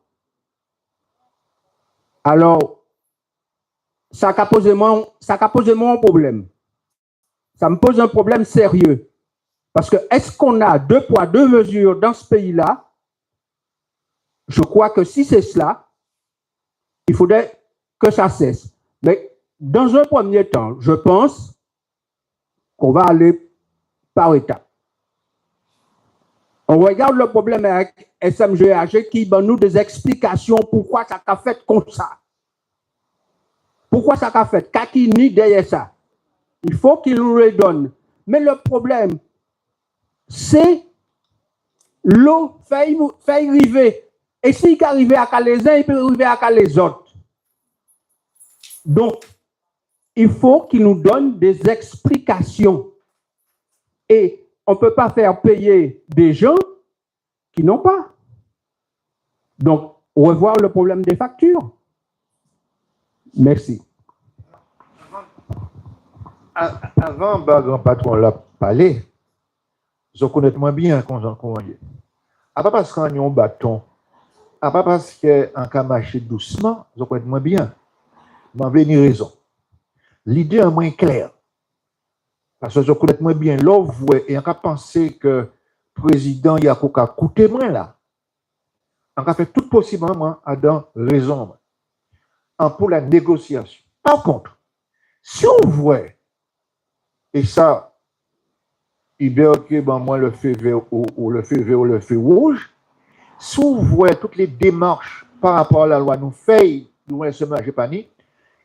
Alors, ça a posé un problème. Ça me pose un problème sérieux. Parce que est-ce qu'on a 2 poids, 2 mesures dans ce pays-là? Je crois que si c'est cela, il faudrait que ça cesse. Mais dans un premier temps, je pense qu'on va aller par étapes. On regarde le problème avec SMGAG qui donne nous des explications pourquoi ça a fait comme ça. Pourquoi ça a fait? Qu'est-ce qui nie derrière ça? Il faut qu'il nous le donne. Mais le problème, c'est l'eau fait arriver. Et s'il arrive à les uns, il peut arriver à les autres. Donc, il faut qu'il nous donne des explications. Et on ne peut pas faire payer des gens qui n'ont pas. Donc, revoir le problème des factures. Merci. Avant, grand patron l'a parlé, je connais moins bien qu'on y est. Pas parce qu'on a un bâton, pas parce qu'on a marché doucement, je connais moins bien. Mais j'ai une raison. L'idée est moins claire. Parce que je connais moins bien l'offre et on a pensé que le président il a coûté moins là. On a fait tout possiblement à dans raison pour la négociation. Par contre, si on voit, et ça, il dit que moi le feu vert ou le feu vert ou le feu rouge, si on voit toutes les démarches par rapport à la loi nous fait, nous laissons manger pani,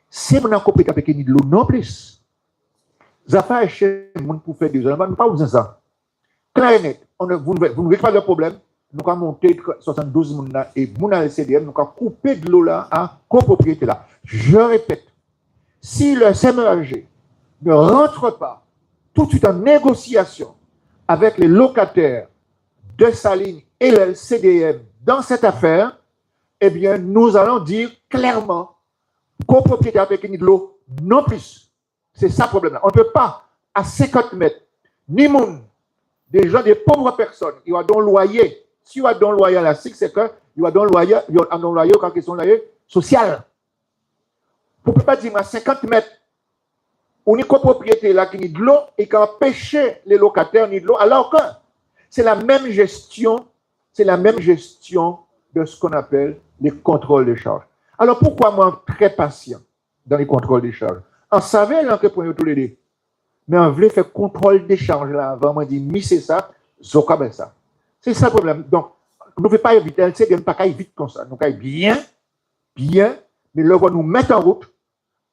c'est mon compétence avec de l'eau non plus. Ça fait chez monde pour faire des gens, nous pas besoin de ça. Clair et net, vous ne réglez pas le problème. Nous avons monté 72 moun et moun à LCDM, nous avons coupé de l'eau là à copropriété là. Je répète, si le SMEAG ne rentre pas tout de suite en négociation avec les locataires de Saline et le LCDM dans cette affaire, eh bien, nous allons dire clairement copropriété avec de l'eau non plus. C'est ça le problème. On ne peut pas, à 50 mètres, ni moun, des gens, des pauvres personnes, ils ont un loyer. Si vous avez un loyer à la SIC, c'est que vous avez un loyer quand ils sont loyer social. Vous ne pouvez pas dire à 50 mètres, on est copropriété là qui a de l'eau et qui empêche les locataires de l'eau, alors que c'est la même gestion de ce qu'on appelle les contrôles de charges. Alors pourquoi moi très patient dans les contrôles de charges? On savait l'entrepreneur tous les deux, mais on voulait faire contrôle des charges là avant, on dit, mais c'est ça, zoka ça. C'est ça le problème. Donc, nous ne pouvons pas éviter, c'est pas qu'à vite comme ça. Nous allons bien, mais là, nous mettre en route,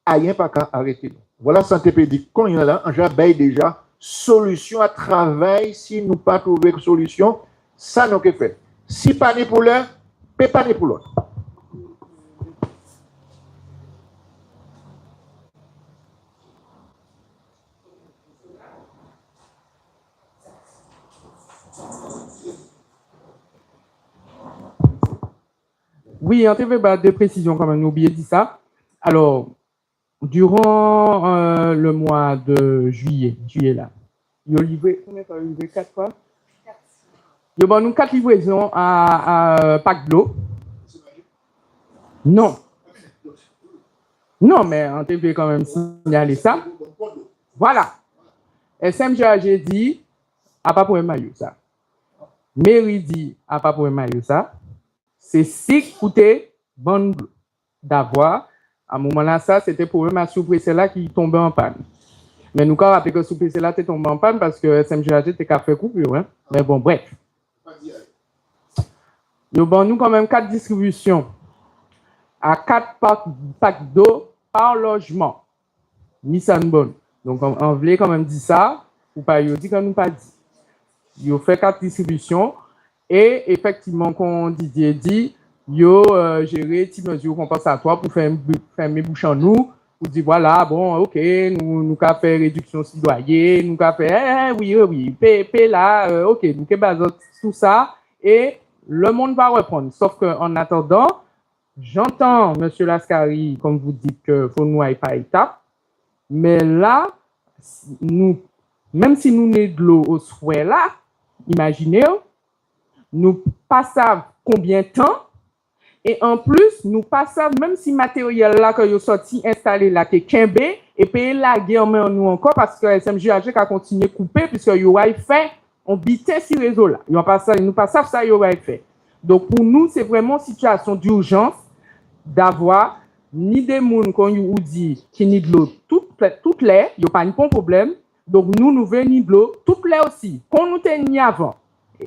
rien pas qu'à arrêter. Voilà, santé publique, quand il y a là, on a déjà solution à travail. Si nous pas trouvé de solution, ça nous fait. Si pas né pour l'un, pas né pour l'autre. Oui, en TV, de précision quand même, n'oubliez dit ça. Alors, durant le mois de juillet là, ils ont livré, combien de fois? Ils ont livré 4 fois? Ils ont nous 4 livraisons à Pack de l'eau. Non. Non, mais en TV quand même signaler ça. Voilà. SMGAG dit, à pas pour un maillot ça. Mairie dit, à pas pour un maillot ça. C'est si coûté bon d'avoir. À un moment là, ça, c'était pour ma sous-pressé là qui tombait en panne. Mais nous, quand on rappelle que sous-pressé là, t'es tombé en panne parce que SMGAG était qu'à faire coupure. Hein? Mais bon, bref. Nous avons quand même 4 distributions à 4 packs d'eau par logement. Nissan Bon. Donc, on voulait quand même dire ça, ou pas, il dit qu'on nous pas dit. Il a fait 4 distributions. Et effectivement, quand Didier dit, yo gérer des mesures compensatoires pour faire mes bouches en nous, pour dire voilà, bon, ok, nous avons fait réduction de loyer, nous avons fait, oui, paie là, ok, nous avons basé tout ça, et le monde va reprendre. Sauf qu'en attendant, j'entends, M. Lascari, comme vous dites, qu'il faut nous aller par étapes, mais là, nous, même si nous n'avons de l'eau au souhait là, imaginez, nous pas savons combien de temps, et en plus, nous pas savons, même si le matériel là que vous sorti installé là, qui est Kembe, et payer la guerre en nous encore, parce que SMGAG a continué à couper, puisque vous avez fait, on bitait sur le réseau là. Nous pas savons ça, vous avez fait. Donc pour nous, c'est vraiment une situation d'urgence d'avoir ni des gens qu'on vous dit qui n'y de l'eau toutes les, il n'y a pas de problème. Donc nous venons de l'eau toutes les aussi, qu'on nous tenait avant.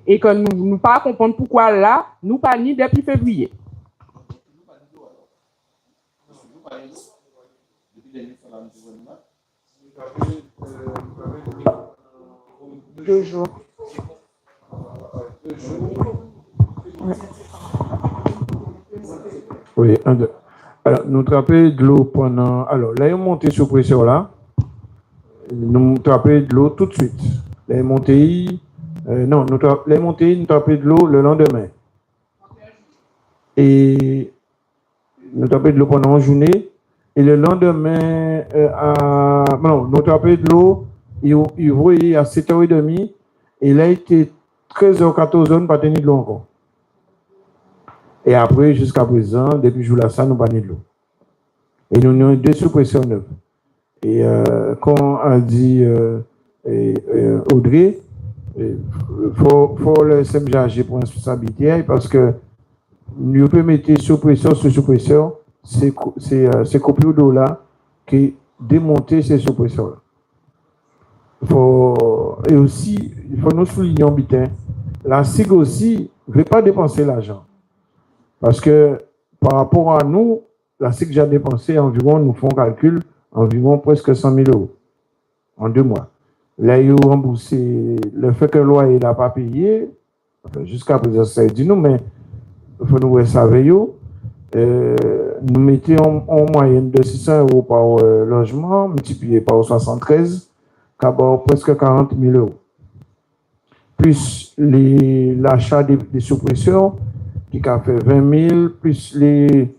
Et que nous ne pas comprendre pourquoi là, nous pas ni depuis février. 2 jours. Oui, 1, 2. Alors, nous traper de l'eau pendant. Alors, là, ils monté sous pression là. Nous traper de l'eau tout de suite. Les montées. Non, les montées, nous traper de l'eau le lendemain. Et nous traper de l'eau pendant une journée. Et le lendemain, non, nous traper de l'eau, il voyait à 7h30. Et là, il était 13h, 14h, pas tenir de l'eau encore. Et après, jusqu'à présent, depuis jour là, ça, nous pas de l'eau. Et nous avons deux sous-pressions neuves. Et quand a dit Audrey, il faut le SMJAG pour responsabilité parce que nous pouvons mettre sous-pression sur sous-pression, c'est coupure d'eau là qui démonter ces sous-pressions là. Et aussi, il faut nous souligner en bitin, la SIG aussi ne veut pas dépenser l'argent. Parce que par rapport à nous, la SIG a dépensé environ, nous font calcul, environ presque 100 000 euros en 2 mois. Là, ils ont remboursé le fait que le loyer n'a pas payé, enfin, jusqu'à présent, ça dit nous, mais il faut nous savoir, nous mettons en moyenne de 600 euros par logement, multiplié par 73, presque 40 000 euros. Plus l'achat des sous-pressions, qui a fait 20 000, plus les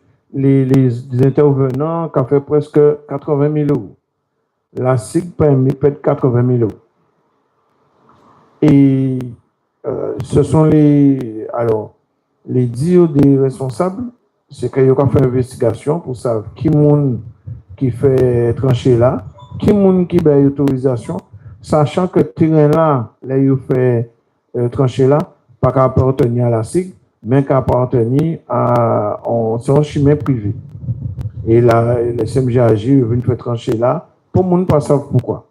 intervenants, qui a fait presque 80 000 euros. La SIG permet peut-être 80 000 euros. Et ce sont les dires des responsables, c'est qu'ils ont fait une investigation pour savoir qui fait trancher là, qui a l'autorisation, sachant que le terrain là, il fait trancher là, pas qu'à appartenir à la SIG, mais qu'à appartenir à son chemin privé. Et là, le SMJAG est venu faire trancher là, pour ne pas savoir pourquoi.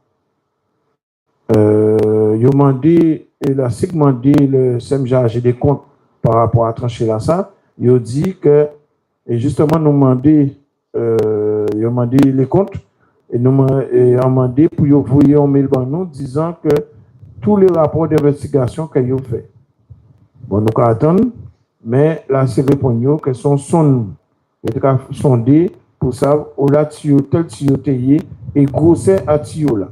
Ils ont demandé, et la SIG a demandé le SMJAG des comptes par rapport à trancher là ça. Ils ont dit que, et justement, ils ont demandé les comptes, et nous ont demandé pour y envoyer un mail à nous disant que tous les rapports d'investigation qu'ils ont fait. Bon, nous attendons, mais là, c'est répondu que sont sondés pour savoir, au-delà de tel tuyau taillé et grosseur à tuyau là.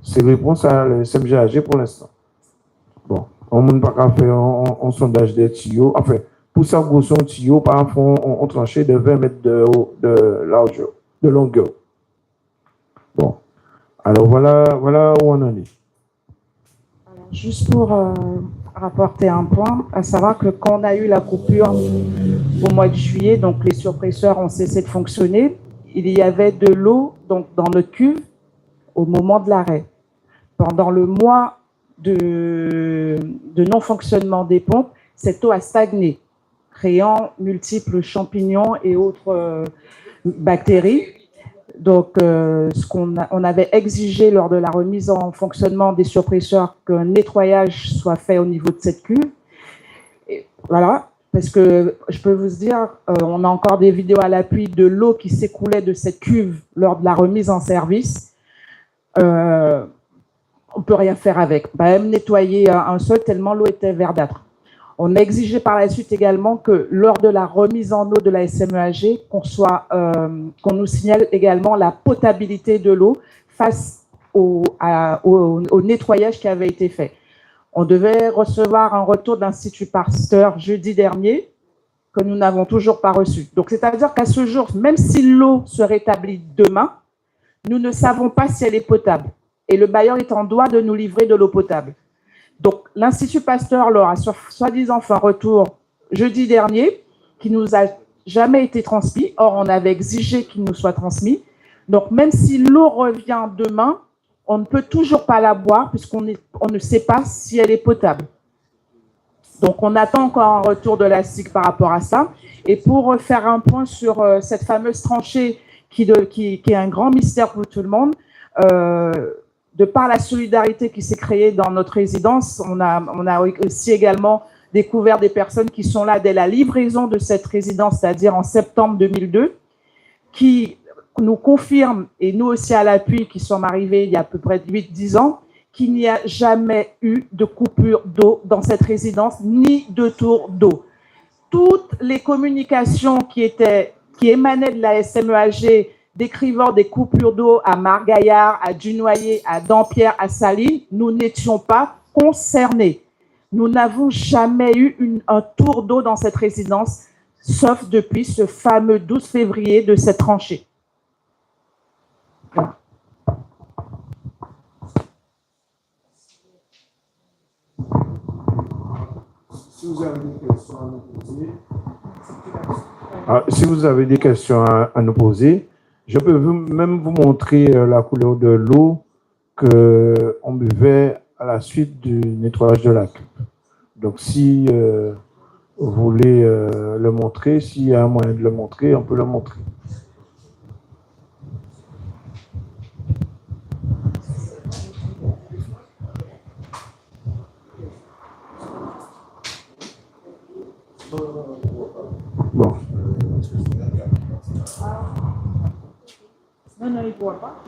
C'est réponse à le SMJAG pour l'instant. Bon, on ne peut pas faire un sondage des tuyaux. Enfin, pour ça, grosseur tuyau, par exemple, on tranchait de 20 mètres de largeur, de longueur. Bon, alors voilà où on en est. Alors, juste pour rapporter un point, à savoir que quand on a eu la coupure au mois de juillet, donc les surpresseurs ont cessé de fonctionner, il y avait de l'eau donc dans notre cuve au moment de l'arrêt. Pendant le mois de non-fonctionnement des pompes, cette eau a stagné, créant multiples champignons et autres bactéries. Donc, on avait exigé lors de la remise en fonctionnement des surpresseurs qu'un nettoyage soit fait au niveau de cette cuve. Et voilà, parce que je peux vous dire, on a encore des vidéos à l'appui de l'eau qui s'écoulait de cette cuve lors de la remise en service. On ne peut rien faire avec. Pas même nettoyer un sol tellement l'eau était verdâtre. On a exigé par la suite également que lors de la remise en eau de la SMEAG, qu'on nous signale également la potabilité de l'eau face au nettoyage qui avait été fait. On devait recevoir un retour d'Institut Pasteur jeudi dernier, que nous n'avons toujours pas reçu. Donc, c'est-à-dire qu'à ce jour, même si l'eau se rétablit demain, nous ne savons pas si elle est potable. Et le bailleur est en droit de nous livrer de l'eau potable. Donc, l'Institut Pasteur leur a soi-disant fait un retour jeudi dernier qui nous a jamais été transmis. Or, on avait exigé qu'il nous soit transmis. Donc, même si l'eau revient demain, on ne peut toujours pas la boire puisqu'on ne sait pas si elle est potable. Donc, on attend encore un retour de la SIG par rapport à ça. Et pour faire un point sur cette fameuse tranchée qui est un grand mystère pour tout le monde, de par la solidarité qui s'est créée dans notre résidence, on a aussi également découvert des personnes qui sont là dès la livraison de cette résidence, c'est-à-dire en septembre 2002, qui nous confirment, et nous aussi à l'appui, qui sommes arrivés il y a à peu près 8-10 ans, qu'il n'y a jamais eu de coupure d'eau dans cette résidence, ni de tour d'eau. Toutes les communications qui étaient qui émanaient de la SMEAG, décrivant des coupures d'eau à Margaillard, à Dunoyer, à Dampierre, à Salines, nous n'étions pas concernés. Nous n'avons jamais eu un tour d'eau dans cette résidence, sauf depuis ce fameux 12 février de cette tranchée. Si vous avez des questions à nous poser, si vous avez des questions à nous poser, je peux même vous montrer la couleur de l'eau qu'on buvait à la suite du nettoyage de la cuve. Donc, si vous voulez le montrer, s'il y a un moyen de le montrer, on peut le montrer. Bon. Non, non, il ne voit pas.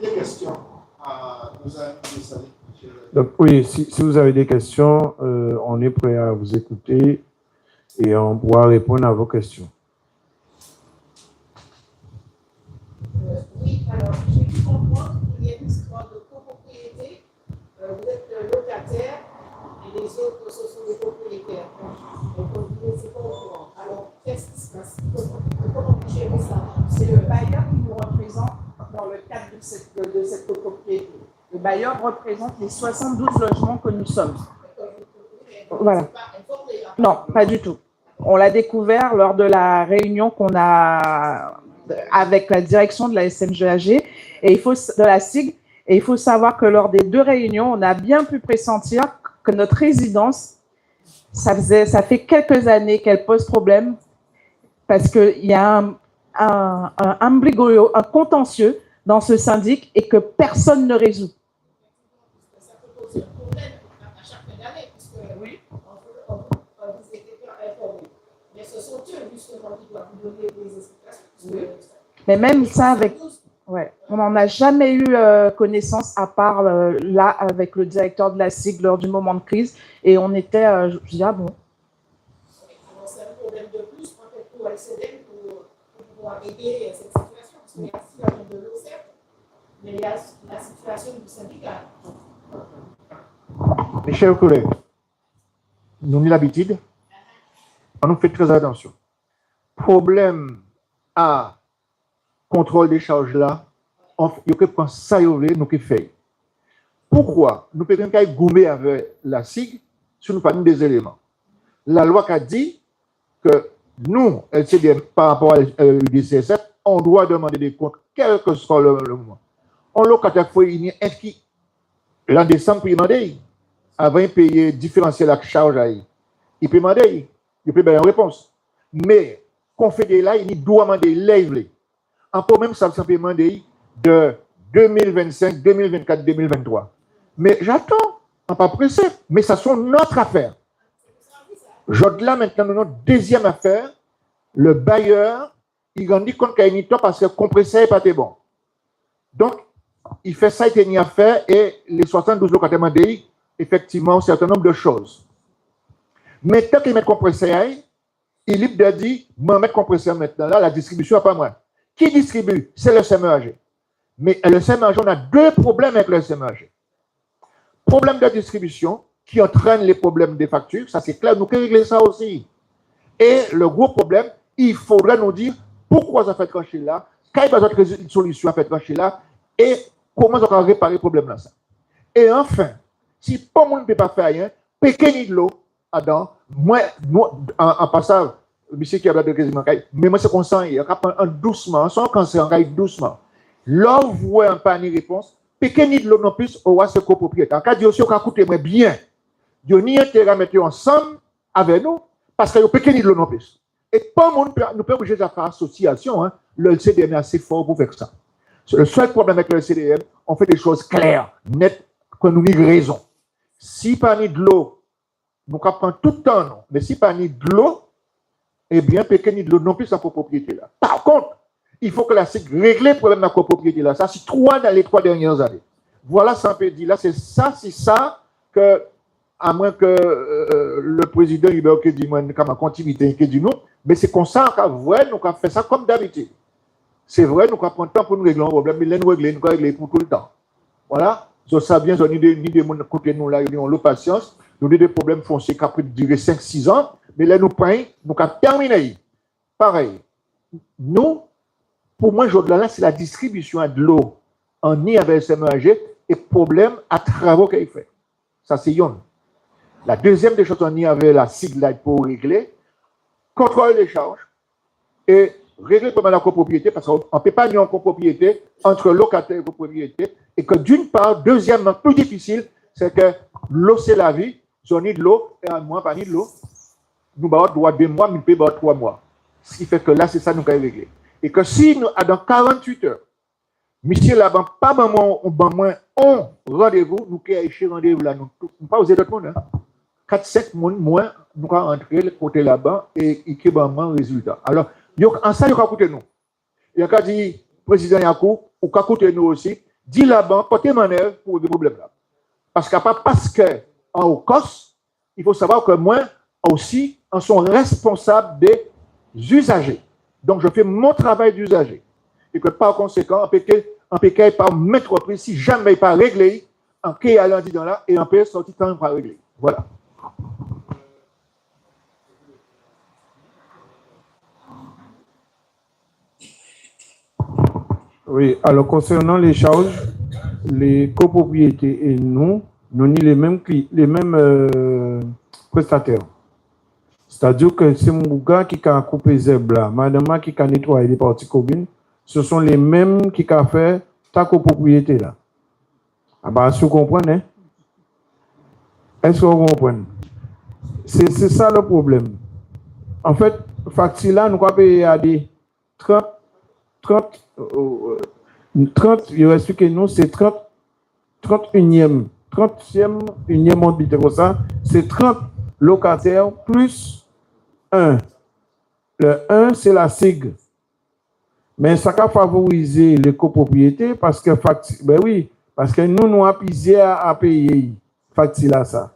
Des questions à nos amis de Salines. Donc, oui, si vous avez des questions, on est prêt à vous écouter et on pourra répondre à vos questions. Oui, alors, j'ai pu comprendre qu'il y a une histoire de copropriété. Vous êtes locataire et les autres, ce sont des propriétaires. Donc, vous n'êtes pas au courant. Alors, qu'est-ce qui se passe? Comment vous gérez ça? C'est le bailleur qui nous représente dans le cadre de cette copropriété. Le bailleur représente les 72 logements que nous sommes. Voilà. Non, pas du tout. On l'a découvert lors de la réunion qu'on a avec la direction de la SMGAG et de la SIG. Et il faut savoir que lors des 2 réunions, on a bien pu pressentir que notre résidence, ça fait quelques années qu'elle pose problème parce qu'il y a un imbroglio, un contentieux dans ce syndic et que personne ne résout. Ça peut poser un problème à chaque fin d'année, puisque oui, vous n'étiez pas informés. Mais ce sont eux, justement, qui doivent vous donner des explications. Mais même ça, ouais, on n'en a jamais eu connaissance à part là avec le directeur de la SIG lors du moment de crise. Et on était, je dis, ah bon. Alors, c'est un problème de plus, peut-être pour LCD, pour pouvoir aider cette situation. Parce qu'il y a la situation de l'eau, certes, mais il y a la situation du syndicat. Mes chers collègues, nous avons l'habitude, on nous fait très attention. Problème à contrôle des charges là, il faut que prendre ça, nous qui fait. Pourquoi? Nous pouvons pas gommer avec la SIG si nous parlons des éléments. La loi qui a dit que nous, LCDM, par rapport à l'UDC7, on doit demander des comptes, quel que soit le moment. On locataire faut inscrit l'an décembre, il demande, avant de payer différentiel à charge, il peut demander, il peut donner une réponse. Mais, qu'on fait des là, il doit demander l'aigle. En pour même ça, ça peut demander de 2025, 2024, 2023. Mais j'attends, on n'est pas pressé, mais ça sont notre affaire. Là maintenant, notre deuxième affaire, le bailleur, il rendu compte qu'il y a une parce que le compresseur n'est pas très bon. Donc, il fait ça, il y a une affaire, et les 72 locataires mandés, effectivement, un certain nombre de choses. Mais tant qu'il met le compresseur, il est libre de dire, moi, mettre le compresseur maintenant, là, la distribution n'est pas moi. Qui distribue? C'est le SMEAG. Mais le SMEAG, on a 2 problèmes avec le SMEAG. Problème de distribution qui entraîne les problèmes des factures, ça c'est clair, nous pouvons régler ça aussi. Et le gros problème, il faudrait nous dire pourquoi ça fait trancher là, quelle est notre solution à faire trancher là, et comment on va réparer le problème là. Et enfin, si pas monde ne peut pas faire rien, péqueni de l'eau, Adam, moi, en passant, monsieur qui a de quasiment, mais moi c'est qu'on sent, il y a un doucement, sans cancer, on doucement. Là, vous voyez un panier réponse, péqueni de l'eau non plus, on va se copropriétaire. En cas de aussi, on va coûter bien. Il y a intérêt à mettre ensemble avec nous, parce qu'il y a péqueni de l'eau non plus. Et pas monde nous peut obliger à faire association, hein. Le CDM est assez fort pour faire ça. Le seul problème avec le CDM, on fait des choses claires, nettes, que nous avons raison. Si pas ni de l'eau, nous allons prendre tout le temps, non. Mais si pas ni de l'eau, eh bien, péqueni de l'eau non plus sa copropriété là. Par contre, il faut que la SIG règle le problème de la copropriété là. Ça, c'est dans les 3 dernières années. Voilà, ça peut dire là, c'est ça que, à moins que le président Hubert qui dit, moi, comme en continuité, qui dit non, Mais c'est comme ça qu'on vrai, nous avons fait ça comme d'habitude. C'est vrai, nous avons pris le temps pour nous régler un problème, mais nous avons réglé pour tout le temps. Voilà. Je sais bien, nous avons des gens côté nous là, ils ont la patience. Nous avons des problèmes fonciers qui ont duré 5-6 ans, mais là, nous prenons, nous avons terminé. Pareil. Nous, pour moi, là, c'est la distribution de l'eau en nid avec SMEAG et problème à travaux qu'il fait. Ça, c'est yon. La deuxième des choses, on y avait la sigle pour régler, contrôler les charges et régler le problème de la copropriété, parce qu'on ne peut pas nier en copropriété entre locataire et copropriété, et que d'une part, deuxièmement, plus difficile, c'est que l'eau, c'est la vie, j'en ai de l'eau, et un mois, pas ni de l'eau, nous avons droit 2 mois, mais nous payons 3 mois. Ce qui fait que là, c'est ça nous avons réglé. Et que si nous, dans 48 heures, monsieur là-bas, pas moins on rendez-vous, nous avons écrit rendez-vous là, nous pas aux autres monde, 4-5 monde moins, nous avons entré le côté là-bas et écrit un résultat. Alors, en ça, il va coûter nous. Il y a dit, président Yakou, ou qu'a coûté nous aussi, dit là-bas, portez manœuvre pour des problèmes là. Parce que en haut cost, il faut savoir que moi aussi, en sont responsables des usagers. Donc, je fais mon travail d'usager. Et que par conséquent, en PK par métropole, si jamais pas réglé, en K à lundi dans là, et en PS sorti quand même pas réglé. Voilà. Oui, alors concernant les charges, les copropriétés et nous ni les mêmes prestataires. C'est-à-dire que c'est mon gars qui a coupé zèbre là, madame qui a nettoyé les parties communes, ce sont les mêmes qui ont fait ta copropriété là. Ah bah, si vous comprenez, hein? Est-ce que vous comprenez? C'est ça le problème. En fait, facture là, nous avons payé à des 30, il reste que nous, c'est 30e mobilité comme ça, c'est 30 locataires plus 1. Le 1, c'est la SIG. Mais ça va favoriser les copropriétés parce que, ben oui, parce que nous avons pisé à payer facture là, ça.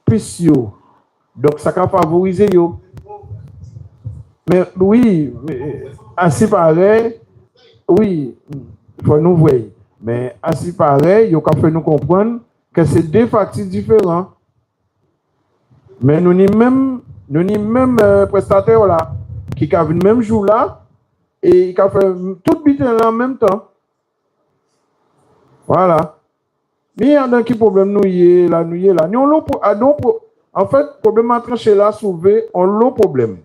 Plus yo. Donc, ça va favoriser yo. Mais oui, ainsi pareil, oui, il faut nous voir. Mais ainsi pareil, il faut nous comprendre que c'est 2 factures différentes. Mais nous n'avons même prestataire là, qui a vu le même jour là, et qui a fait tout bit là en même temps. Voilà. Mais il y a un petit problème, nous y est là. En fait, le problème à trancher là, soulever, on l'a problème.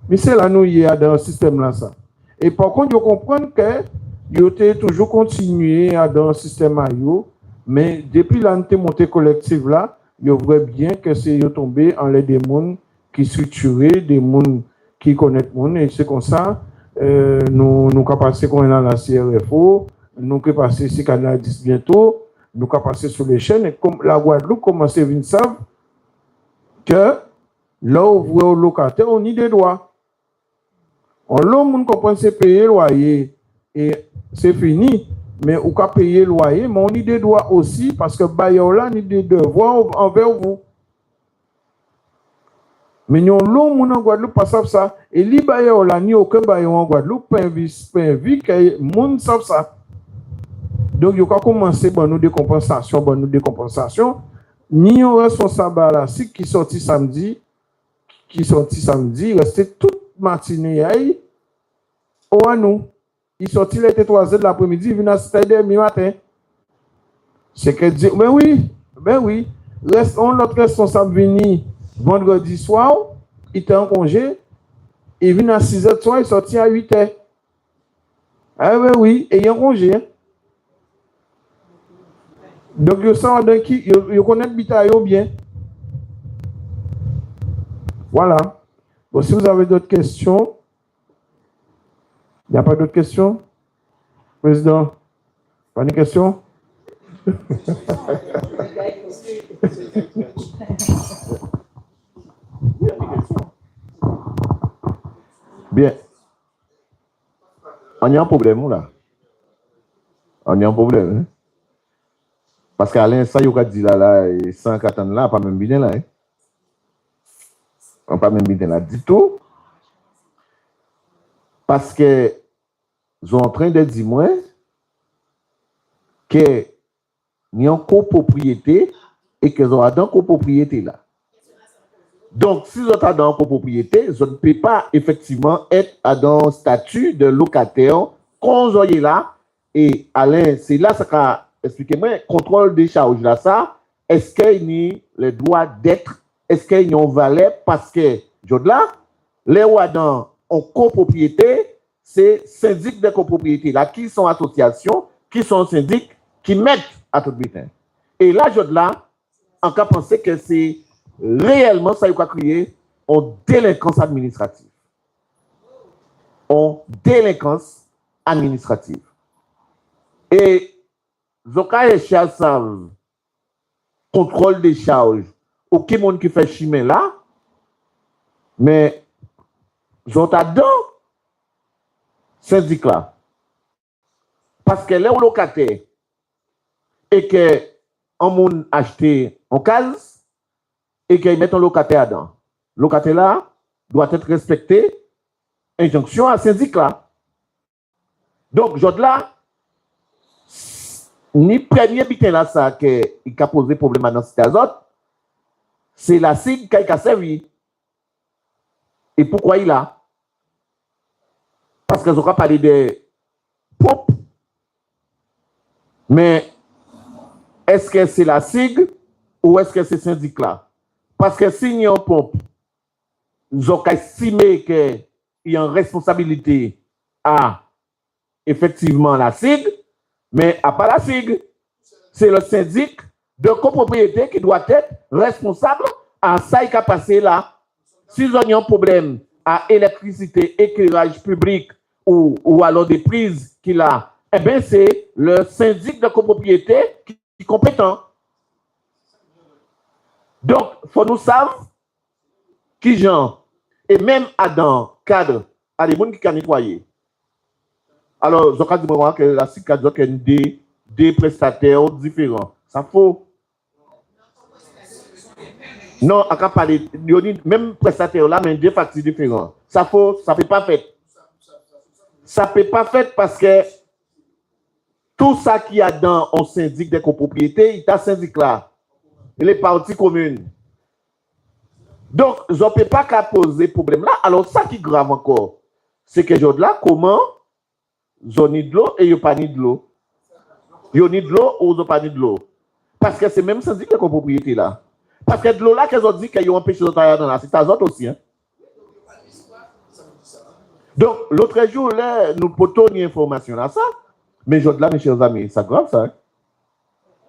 Mais c'est là, nous y est dans le système là, ça. Et par contre, vous comprenez que vous avez toujours continué dans le système à vous, mais depuis l'année montée collective là, vous voyez bien que c'est tombé en l'air des gens qui structurés, des gens qui connaissent le monde, et c'est comme ça, nous avons passé quand on a la CRFO, nous avons passé sur Canal 10 bientôt, nous avons passé sur les chaînes, et comme la Guadeloupe commence à venir savoir que là où vous êtes locataire, on y a des droits. On l'a comprend c'est payer le loyer et c'est fini. Mais on peut payer le loyer, mais on a des droits aussi parce que bailleur là a des devoirs envers vous. Mais nous l'homme en Guadeloupe pas savent ça et les bailleurs là ni aucun bailleur en Guadeloupe pas envie que monde savent ça. Donc il faut commencer par nous des compensations, ni un responsable là qui sorti samedi restait toute matinée à nous. Il sortit les 3h de l'après-midi, il vient à 7h du matin. C'est que dire, ben oui. Notre responsable venu vendredi soir, il était en congé, il vient à 6h du soir, il sortit à 8h. Ah ben oui, et il est en congé. Hein? Donc, il sait qui, il connaît le bitaillon bien. Voilà. Bon, si vous avez d'autres questions, il n'y a pas d'autres questions? Président, pas de questions? Bien. On y a un problème, là. On y a un problème. Hein? Parce qu'à l'instant, il y a dit là, et 104 ans là, pas même bien là. Hein? on pas même bien là du tout. Parce que ils sont en train de dire moi que nous avons copropriété et que nous avons copropriété là. Donc, si vous êtes dans copropriété, vous ne pouvez pas effectivement être dans le statut de locataire quand vous êtes là. Et Alain, c'est là, ça va expliquer-moi, contrôle des charges là, ça, est-ce qu'il y a le droit d'être, est-ce qu'il y a une valeur, parce que, je là, les ouadans en copropriété, c'est syndic de copropriété là, qui sont associations, qui sont syndics, qui mettent à tout butin. Et là, je là, en cas penser que c'est réellement ça, il va créer en délinquance administrative. En délinquance administrative. Et Zoka et savent contrôle des charges. Aucun monde qui fait chemin là, mais Zota dans syndic là. Parce que les locataires et que on monde acheté en case et qu'ils mettent un locataire dedans. Le locataire là doit être respecté, injonction à syndic là. Donc, je là, ni premier bitin là, ça, qui a posé problème dans cette azote, c'est la SIG qui a servi. Et pourquoi il a? Parce que je vais parler de pompe. Mais est-ce que c'est la SIG ou est-ce que c'est le syndic là? Parce que si il y a une pompe, ils ont estimé qu'il y a une responsabilité à effectivement la SIG, mais à part la SIG, c'est le syndic de copropriété qui doit être responsable à ça qui a passé là. Si ils ont un problème à électricité, éclairage public ou alors des prises qu'il a, eh bien c'est le syndic de copropriété qui est compétent. Donc, il faut nous savoir qui genre, et même dans le cadre, à des gens qui ont nettoyé. Alors, je dis que la SIG a des prestataires différents. Ça faut. Non, on va parler, même prestataire là, mais deux factures différents. Ça faut, ça ne peut pas faire. Ça ne peut pas faire parce que tout ça qu'il y a dans un syndic de copropriété, il y a un syndic là. Les parties communes. Donc, je ne peux pas poser problème là. Alors, ça qui est grave encore, c'est que je là, comment ils ont ni de l'eau et ils n'ont pas ni de l'eau. Ils ont ni de l'eau ou ils n'ont pas ni de l'eau. Parce que c'est même syndic de copropriété là. Parce que de l'eau là, qu'ils ont dit qu'ils ont empêché de travailler dans la c'est azote aussi. Hein? Donc, l'autre jour, là, nous potons une information là, ça. Mais je là, mes chers amis, c'est grave ça. Hein?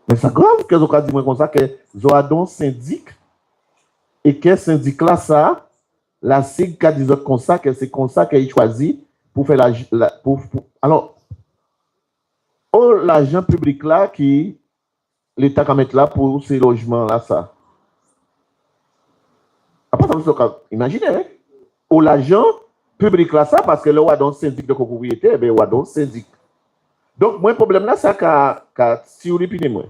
Mais c'est grave que vous avez dit comme ça que vous avez un syndic et que syndic là, ça, la SIG a dit comme ça que c'est comme ça qu'il choisit pour faire alors, l'agent public là qui l'État va mettre là pour ces logements là, ça. Après, imaginez, hein? Ou l'agent public là, ça, parce que là, on a un syndic de copropriété, eh bien, on a un syndic. Donc, moi, le problème là, c'est si vous l'épinez, moi.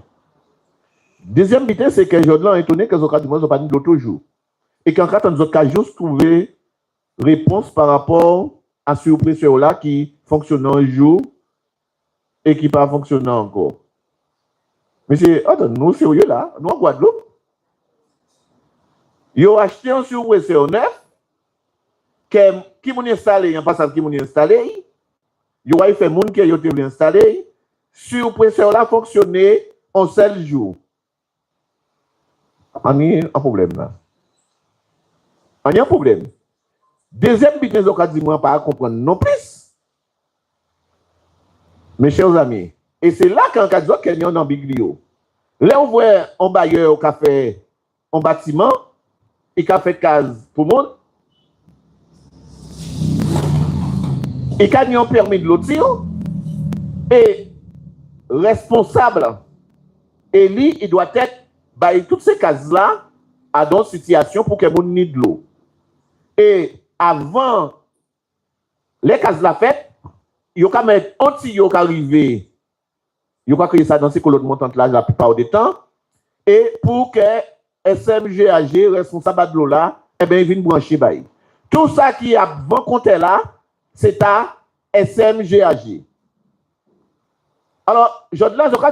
Deuxième bité, c'est que je suis étonné que Zoka Dumont n'a pas dit l'autre jour. Et qu'en fait, nous avons juste trouvé réponse par rapport à ce pression là qui fonctionne un jour et qui pas fonctionne encore. Mais c'est, nous, sérieux là, nous en Guadeloupe. Ils ont acheté un surpression neuf qui m'ont installé, il n'y a pas ça qui m'ont installé. Ils ont fait monde qui a été installé. Surpression là fonctionnait en seul jour. On a un problème là. On a un problème. Deuxième business au cas du moins pas comprendre non plus. Mes chers amis, et c'est là qu'en cas de qu'il y a un ambiglio. Là on voit un bailleur qui a fait un bâtiment et qui a fait case pour le monde. Et quand il y a un permis de lotir, et responsable, et lui, il doit être, toutes ces cases-là, à dans une situation pour que les gens n'aient de l'eau. Et avant, les cases-là faites, il y a mettre un tuyau qui arrive, il y a créer ça dans ces colonnes montantes là la plupart du temps, et pour que SMGAG, responsable de l'eau là, eh bien, ils viennent brancher. Tout ça qui est avant compte là, c'est à SMGAG. Alors, je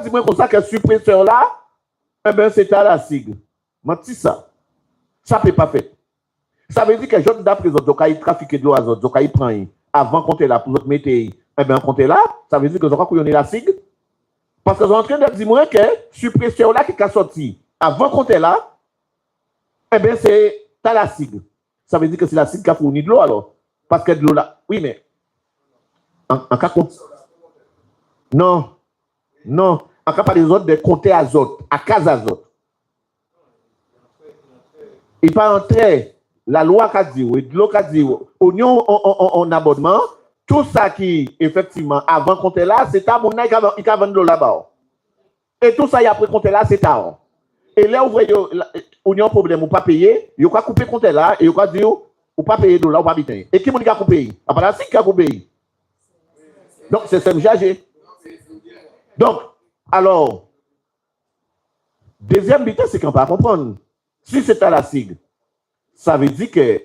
dis moi comme ça que suppresseur là, eh bien, c'est à la SIG. Menti ça. Ça ne peut pas faire. Ça veut dire que je d'après les autres, ils trafiquent de l'eau à autres, ils prennent avant compter là pour notre mettre, eh bien, compter là, ça veut dire que je crois qu'on est la SIG. Parce que je suis en train de dire moi que suppresseur là qui est sorti avant compter là, eh bien, c'est à la SIG. Ça veut dire que c'est la SIG qui a fourni de l'eau alors. Parce que de l'eau là, oui, mais en cas de. Non. En cas pas des autres, de compter azote, à case azote. Il pas entrer. La loi qui a dit, de l'eau qui a dit, oignon en abonnement, tout ça qui, effectivement, avant compter là, c'est à mon qui a vendu de l'eau là-bas. Et tout ça, après compter là, c'est à. Et là, vous voyez, oignon problème, ou pas payer, il y a coupé compter là, et il y a dit, ou pas payer de l'eau, ou pas habiter. Et qui m'a dit qu'il a coupé? Après la SIG qui a coupé. Donc, c'est SMGAG. Donc, alors, deuxième but, c'est qu'on ne peut pas comprendre. Si c'est à la SIG, ça veut dire que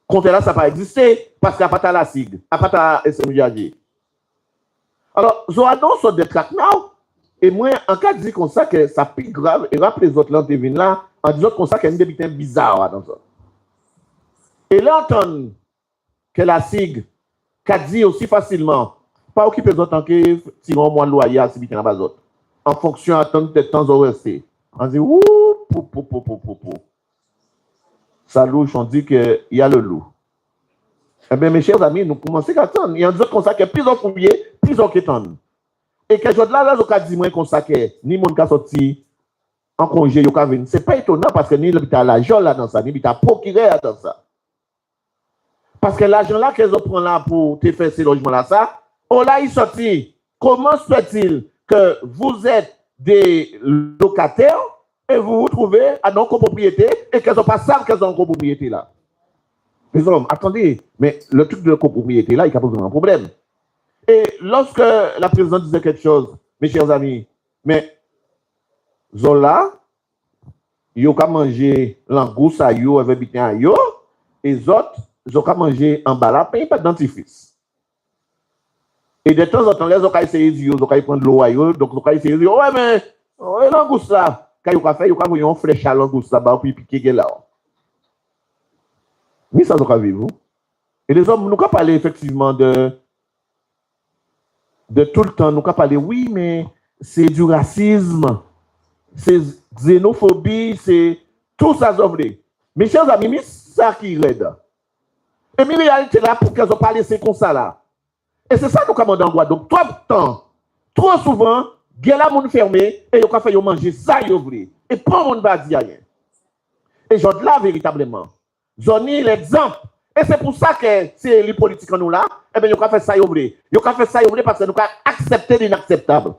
compte là, ça n'a pas existé parce qu'il n'y a pas à la SIG, il n'y a pas à SMGAG. Alors, je annonce des tracts now, et moi, en cas de dire comme ça, que ça pique grave, et rappelez les autres là, là, en disant comme ça qu'il y a une débité bizarre dans ça. Et là, entendre que la SIG, qu'a dit aussi facilement, pas occuper les autres en que tirons moins de loyer à Sibité dans la autres. En fonction attendre des temps au resté. On dit, ouh, ça louche, on dit qu'il y a le loup. Eh bien, mes chers amis, nous commençons à attendre. Il y a un autre comme ça qui est plus en fouillé, plus en quêtant. Et que je là, je dis moi comme ça que ni mon cas sorti en congé, il y a venir. C'est pas étonnant parce que ni l'habitat l'argent là dans ça, ni l'habitat procureur dans ça. Parce que l'argent là qu'ils prennent là pour te faire ces logements là, ça, oh là, il sortit. Comment se fait-il que vous êtes des locataires et vous vous trouvez à non copropriété et qu'elles n'ont pas ça qu'elles ont en copropriété là? Les hommes, attendez, mais le truc de la copropriété là, il y a pas un problème. Et lorsque la présidente disait quelque chose, mes chers amis, mais Zola, ils ont mangé langouste à yo, avec bitin à yo, et les autres, ils ont mangé en bas là, pas de dentifrice. Et de temps en temps, les autres ont essayé de dire, ils ont prendre l'eau à yo, donc ils ont essayé de dire, ouais, mais, langouste là, quand ils ont fait, ils ont envoyé une flèche à langouste là-bas, puis piquer là. Mais ça, ils ont vivre. Et les hommes, nous avons parlé effectivement de tout le temps, nous avons parlé, oui, mais c'est du racisme, c'est xénophobie, c'est tout ça, vrai. Mes chers amis, c'est ça qui raide. Et mais réalité là, pour qu'elles n'ont pas laissé comme ça là. Et c'est ça que nous commandons en Guadeloupe. Trop souvent, il y a la monde fermé et ils ont fait manger ça, ils vrai. Et pas mon va dire rien. Et je là véritablement. J'en ai l'exemple. Et c'est pour ça que c'est les politiques en nous là, eh bien, ils ont fait ça, ils vrai. Ils ont fait ça, ils vrai parce que nous avons accepté l'inacceptable.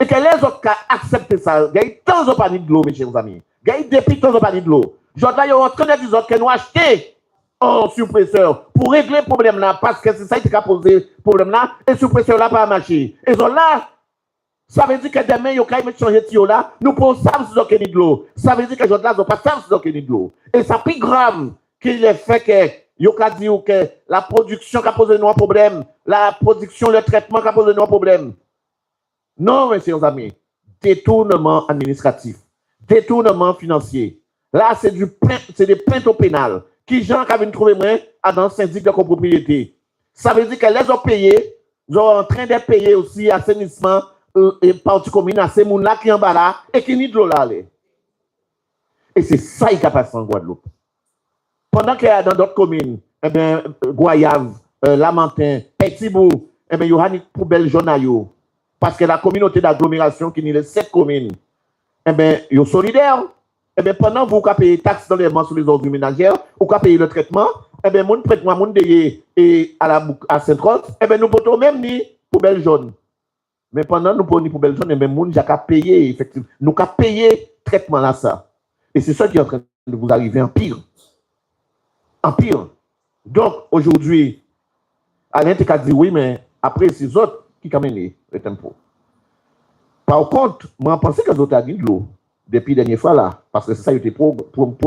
Et que les autres ont accepté ça. Il y a eu tant de paniers de l'eau, mes chers amis. Il y a eu depuis tant de paniers de l'eau. Je là, ils ont en train de dire que nous achetons un suppresseur pour régler le problème là, parce que c'est ça qui a posé le problème là, et le suppresseur là pas marché. Et là, ça veut dire que demain, il y a changer de tuyau là, nous pouvons savoir si ils ont de l'eau. Ça veut dire que là, ils n'ont pas savoir si ils ont de l'eau. Et ça plus grave qu'il est fait que il a dit que la production qui a posé nous un problème, la production, le traitement qui a posé nous un problème. Non, mes chers amis, détournement administratif, détournement financier. Là, c'est des plaintes au pénal. Qui gens qui viennent trouver moi dans le syndic de copropriété. Ça veut dire que les ont payé, ils sont en train de payer aussi assainissement et partie commune à ces gens-là qui en bas là et qui n'y de l'eau là. Et c'est ça qui a passé en Guadeloupe. Pendant qu'il y a dans d'autres communes, eh bien, Goyave, Lamentin, Petitbou, eh bien, il y aura une poubelle jaune à eux. Parce que la communauté d'agglomération qui est les 7 communes, eh bien, ils sont solidaires. Eh bien, pendant que vous payez taxes dans les mains sur les ordures ménagères, ou payez le traitement, eh bien, mon traitement, mon déyé et à Saint-Rose, eh bien, nous potons même ni poubelle jaune. Mais pendant nous prenons ni poubelle jaune, eh bien, mon j'ai payé, effectivement. Nous avons payé traitement là, ça. Et c'est ça qui est en train de vous arriver en pire. En pire. Donc, aujourd'hui, Alain t'a dit oui, mais après, c'est les autres qui ont mené le tempo. Par contre, moi, je pensais que les autres ont dit de l'eau depuis la dernière fois là, parce que c'est ça qui était pour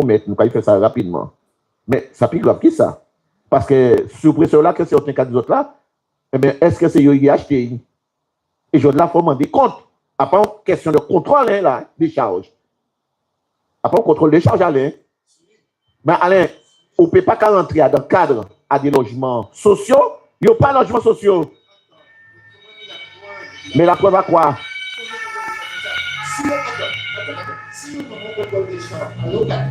mettre, nous avons fait ça rapidement. Mais ça pique grave qui ça? Parce que sous pression là, que c'est autre cas des autres là, eh bien, est-ce que c'est eux qui acheté? Et je là, il faut demander compte. Après, question de contrôle hein, là, des charges. Après, on contrôle des charges, Alain. Mais Alain, on ne peut pas rentrer dans le cadre à des logements sociaux. Il n'y a pas de logements sociaux. Mais la preuve à quoi? Si on contrôle des charges à local,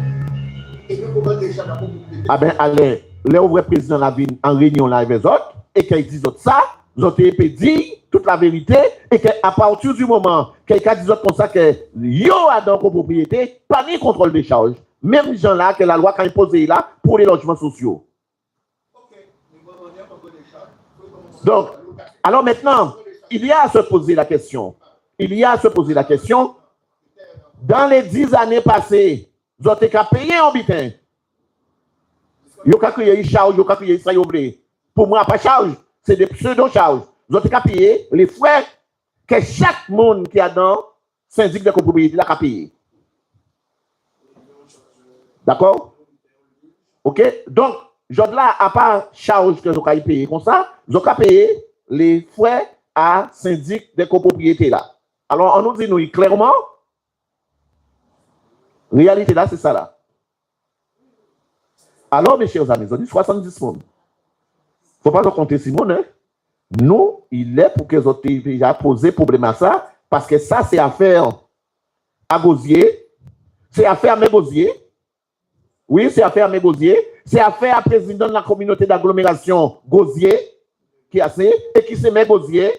et que contrôle des charges à communauté. Ah ben, Alain, les vrais présidents la ville en réunion là avec eux autres, et qu'ils disent ça, ils ont été dit toute la vérité, et qu'à partir du moment quelqu'un dit comme ça que yo a dans la copropriété, pas ni contrôle des charges. Même gens là que la loi a imposé là pour les logements sociaux. Donc, alors maintenant, il y a à se poser la question. Il y a à se poser la question. Dans les 10 années passées, vous avez payé un bitin. Vous avez créé une charge, vous avez créé ça, pour moi, pas charge, c'est des pseudo-charges. Vous avez payé les frais que chaque monde qui a dans syndic de copropriété a payé. D'accord? OK? Donc, là, à part charge que vous avez payé comme ça, vous avez payé les frais à syndic de copropriété là. Alors, on nous dit nous clairement, réalité là, c'est ça là. Alors, mes chers amis, on dit 70 monde. Il ne faut pas compter Simon, hein? Nous, il est pour que les autres déjà posé problème à ça, parce que ça, c'est affaire à Gosier, c'est affaire à Mégosier. Oui, c'est affaire à Mégosier, c'est affaire à président de la communauté d'agglomération Gosier, qui a fait, et qui c'est Mégosier.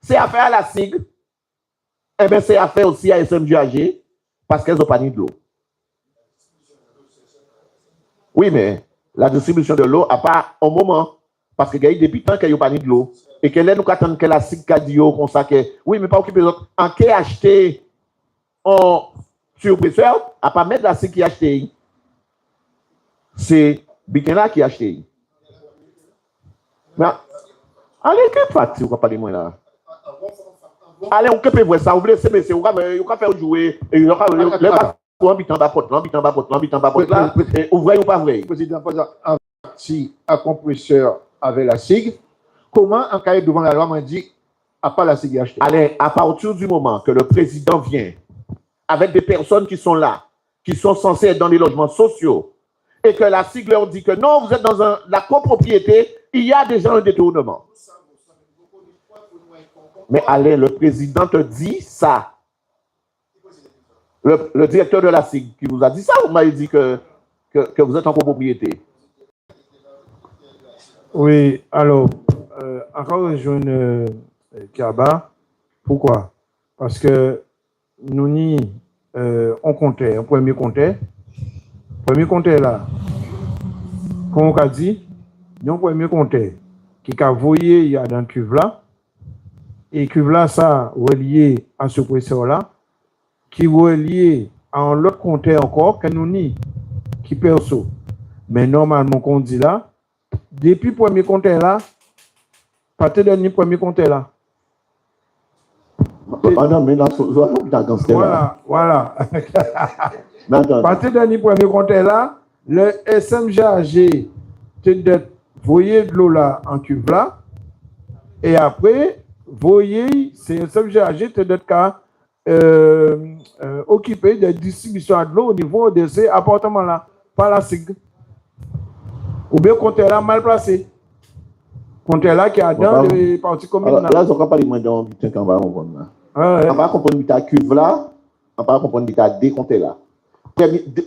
C'est affaire à la SIG, et bien c'est affaire aussi à SMGAG, parce qu'elles n'ont pas ni de l'eau. Oui, mais la distribution de l'eau n'a pas un moment. Parce que depuis tant qu'il n'y a pas de l'eau. Et que là, nous attendons que la SIG a dit comme ça que oui, mais pas occuper les autres. En qui acheté en surpresseur, à pas mettre la SIG qui a acheté. C'est Bikena qui a acheté. Mais, allez, que fait-il, vous parlez moi là? Allez, on peut voir ça, vous voulez se baisser, vous pouvez faire jouer, et vous pouvez l'habitant bapote, là, ouvrez ou pas vrai. Président, si un compresseur avec la SIG, comment un cahier devant la loi m'a dit à pas la SIG acheter? Allez, à partir du moment que le président vient avec des personnes qui sont là, qui sont censées être dans les logements sociaux, et que la SIG leur dit que non, vous êtes dans la copropriété, il y a déjà un détournement. Mais allez, le président te dit ça. Le directeur de la SIG qui vous a dit ça, vous m'avez dit que vous êtes en copropriété. Oui, alors, encore rejoindre Kiaba. Pourquoi? Parce que nous, on comptait, un premier comptait. Premier comptait là, comme on a dit, nous, premier comptait qui a voyé il y a dans le cuve là, et cuve là, ça, relié à ce processeur là, qui relié à un autre comptait encore, que nous ni, qui perso. Mais normalement, qu'on dit là, depuis le premier compte là, pas te donner le premier compte là. Voilà. Pas te donner le premier compte là, le SMGAG te voyez de l'eau là en cuve là, et après, voyez, c'est SMGAG te donne qu'à occuper de distribution de l'eau au niveau de ces appartements là, par la SIG. Ou bien compteur là mal placé. Compteur là qui a dans les parties communes. Là, je ne comprends pas les moyens de qu'on va comprendre là. On va comprendre ta cuve là, on va comprendre ta décompté là.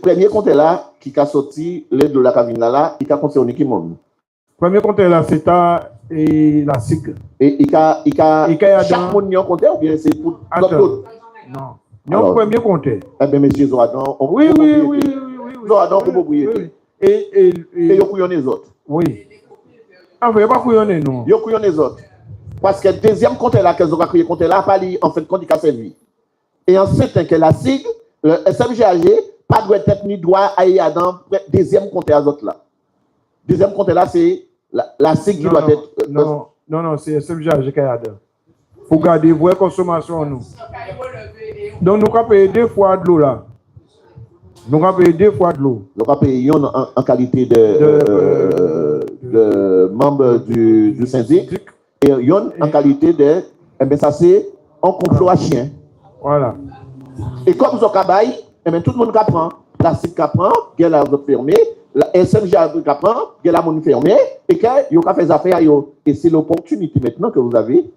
Premier compteur là, qui a sorti les de la cabine là, il a concerné qui monde. Premier compteur là, c'est la SIG. Et il a chaque monde qui a compté ou bien c'est pour d'autres? Non. Non, premier compteur. Eh bien, monsieur Zoradon, oui. Zoradon, pour propriété. Et vous couillonnez les autres. Oui. Ah, vous ne pouvez pas couillonner, non. Vous couillonnez les autres. Parce que le deuxième compte là, qu'elles ont créé compte là, pas en fait, compte qui a servi. Et ensuite, que la SIG, le SMGAG, pas de tête ni droit à y aller dans le deuxième compte à autres là. Deuxième compte là, c'est la SIG qui doit être. Non, c'est SMGAG qui a dedans. Pour garder vraie consommation, nous. Donc, nous avons payé 2 fois de l'eau là. Nous avons payé 2 fois de l'eau. Nous avons payé en qualité de membre du syndic et yon en qualité de. Eh bien, ça c'est un complot à chien. Voilà. Et comme ça, eh bien, tout le monde apprend. La CIC apprend, il y a la route fermée, la SNG apprend, il y a la monde fermée, et qu'il y a fait des affaires. Et c'est l'opportunité maintenant que vous avez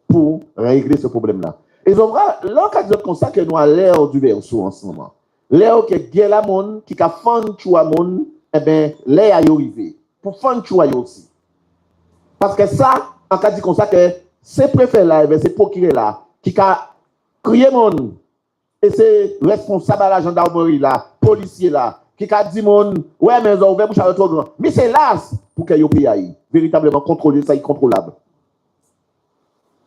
pour régler ce problème-là. Et donc, là, quand vous constate que nous à l'ère du verso en ce moment, l'ère que il y a la monde qui a fait tout le monde, eh bien, l'ère est arrivée. Pour faire tout aussi. Parce que ça, en cas de constat que ces préfets-là, ces procureurs-là, qui a crié monde, et c'est responsable à la gendarmerie là, policier là, qui a dit monde, ouais, mais ils ont ouvert bouche à trop grand. Mais c'est là pour qu'il y ait un pays véritablement contrôler ça, incontrôlable.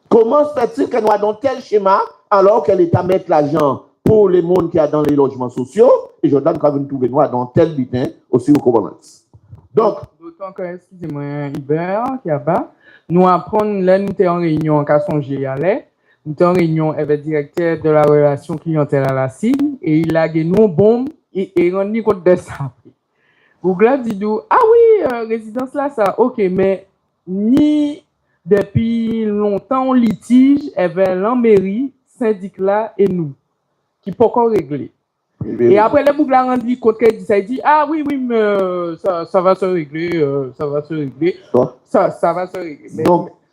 Comment se fait-il que nous avons tel schéma alors que l'État met l'argent pour les mondes qui sont dans les logements sociaux et je donne quand vous trouvez nous dans tel butin aussi au Covalence. Donc, d'autant que, excusez-moi, Hubert, qui a bas, nous apprenons, là, nous sommes en réunion en Cassongier à l'air. Nous sommes en réunion avec le directeur de la relation clientèle à la CIG et il a gagné une bombe et rendu compte de ça. Bougla dit ah oui, résidence là, ça, ok, mais ni depuis longtemps, on litige avec la mairie, syndic là et nous, qui pas encore réglé. Et après, le Bougla rendu compte qu'il dit ah oui, mais ça va se régler, ça va se régler. Ça va se régler. Mais,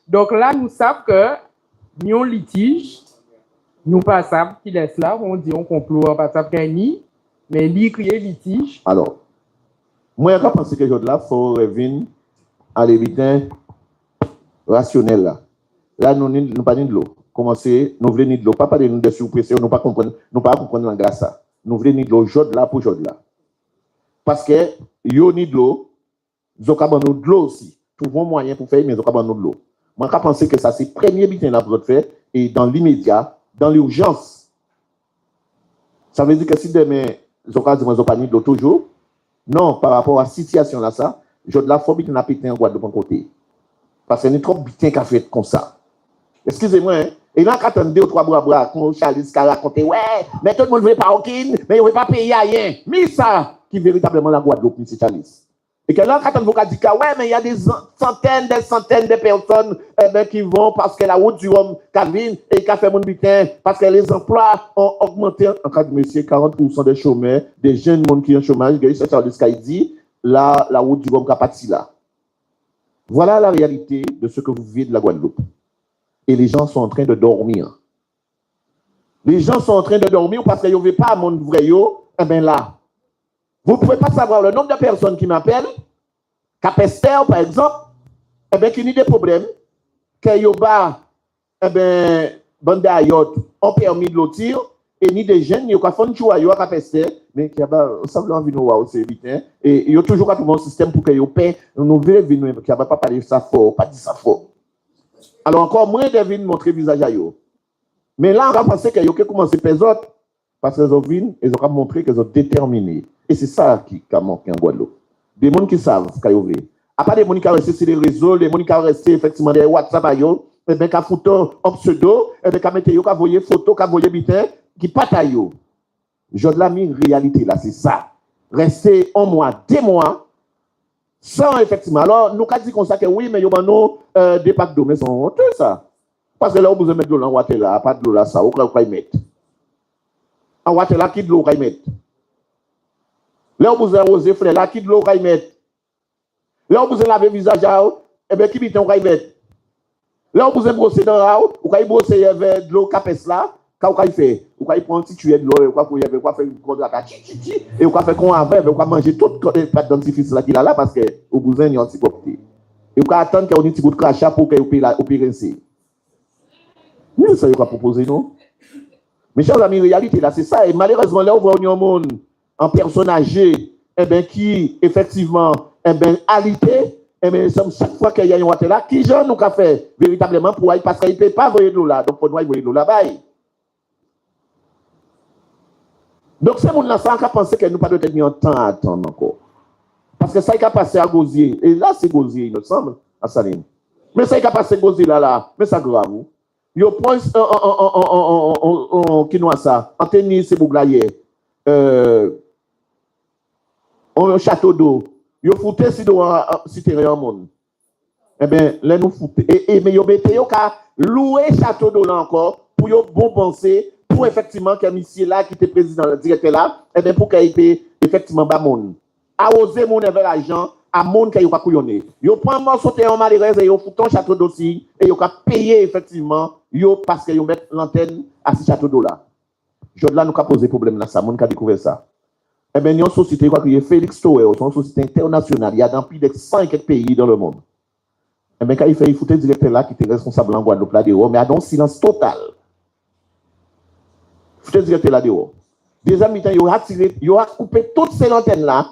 donc là, nous savons que nous litige, nous passons qui laisse là, on dit on complot, on passe gagner, mais lui crier litige. Alors, moi, je pense que là, il faut revenir à l'évitement rationnel là. Là, nous n'avons pas de l'eau. Commencer, nous voulons de l'eau. Pas parler de surpression, nous ne pouvons pas comprendre la grâce. Nous voulons de l'eau jaune là pour jaune là. Parce que, nous avons de l'eau, nous avons de l'eau aussi. Trouvons moyen pour faire, mais nous avons de l'eau. Moi, je pense que ça, c'est le premier bitin là pour faire, et dans l'immédiat, dans l'urgence. Ça veut dire que si demain, nous avons pas de l'eau toujours, non, par rapport à la situation là, ça, je dois faut bitin à péter en Guadeloupe en côté. Parce que nous trop bitin qu'a fait comme ça. Excusez-moi, hein. Et là, quand on 2 ou 3 bras, quand Charles qui a raconté, ouais, mais tout le monde ne veut pas aucune, mais il ne veut pas payer rien. Mais ça, qui est véritablement la Guadeloupe, M. Charles. Et que là, quand on vous dit que ouais, mais il y a des centaines de personnes qui vont parce que la route du Rhum Calvin et qui a fait mon butin, parce que les emplois ont augmenté en cas de monsieur, 40% des chômeurs, des jeunes monde qui ont chômage, c'est Charles qui dit, là, la route du Rhum qui parti là. Voilà la réalité de ce que vous vivez de la Guadeloupe. Et les gens sont en train de dormir. Les gens sont en train de dormir parce qu'ils ne veulent pas à mon vrai yo, eh bien là. Vous ne pouvez pas savoir le nombre de personnes qui m'appellent, Capester par exemple, eh bien, qui ont des problèmes, que Yoba, eh bien, bande ayot, ont permis de lotir, et ni des jeunes, ni au café de Chouayo à Capester, mais qui a semblant envie de voir aussi vite, et il y a toujours un système pour que yo paient, nous voulons qui n'a pas parlé ça fort, pas dit ça fort. Alors encore moins de venir montrer visage à yo. Mais là, on va penser que yo qui commence à faire autres, parce qu'ils ont vu, ils ont montré qu'ils ont déterminé. Et c'est ça qui a manqué en Guadeloupe. Des gens qui savent ce qu'ils ont vu. À part des gens qui ont resté sur les réseaux, des gens qui ont resté effectivement des WhatsApp à yo, et bien qui ont photo en pseudo, et bien qui ont mis yo, qui ont voyé photo, qui ont voyé bitin, qui pas à yo. Je l'ai mis en réalité là, c'est ça. Rester 1 mois, 2 mois, sans effectivement. Alors, nous avons dit comme ça que oui, mais il y a des packs d'eau, mais sont honteux ça. Parce que là, on vous met de l'eau dans water là, pas de l'eau là, ça, on va y mettre. En water là, qui de l'eau on va y mettre. Là, on vous a arrosé fleur là, qui de l'eau on va y mettre. Là, on vous a lavé le visage là, et bien, qui bite on va y mettre. Là, on vous a brossé dans la route, on va y brosser avec de l'eau capes là, quand on va y faire. On va y prendre un petit tuyau de l'eau, on va faire une grande attaque, et on va faire qu'on avait, on va manger toute les pâtes dentifrice là qu'il a là, parce que au besoin, il y a un petit peu. Et on va attendre qu'il y ait un petit bout de crachat pour qu'il y ait un rincer. Mais ça, il va proposer, non? Mes chers amis, réalité, là, c'est ça. Et malheureusement, là, on voit un monde en personne âgée, eh bien, qui, effectivement, eh bien, alité, eh bien, chaque fois qu'il y a un water là, qui j'en nous a fait véritablement pour aller, parce qu'il ne peut pas envoyer de l'eau là. Donc, pour nous, il envoyer de l'eau là-bas. Donc, ce monde-là, ça, on a pensé que nous pas de tenir un temps à attendre encore. Parce que ça, il a passé à Gosier. Et là, c'est Gosier, il me semble, à Saline. Mais ça, il a passé à Gosier là, mais ça grave. Yo point qui nous a ça, en tennis, c'est Bouglaye. un château d'eau, yo fouté si do si terrain monde. Eh bien, là nous fouté mais yo mettez yo ka louer château d'eau là encore pour yo bon penser pour effectivement que monsieur là qui était président le directeur là, eh bien pour qu'il paye effectivement bas monde. Arroser monde avec l'argent à monde qui yo pas couillonner. Yo prend morceau terrain malheureux et yo fouté un château d'eau aussi et yo ka payer effectivement yo parce que yo mettre l'antenne à ce château d'eau là. Je là nous ka poser problème là ça monde qui a découvert ça. Eh bien, il y a une société qui est Félix Tower, c'est une société internationale. Il y a dans plus de 100 pays dans le monde. Eh bien, quand il faut le directeur là qui était responsable en Guadeloupe là dehors, mais il y a un silence total. Il faut le directeur là dehors. Deuxième mi-temps, il a coupé toutes ces antennes là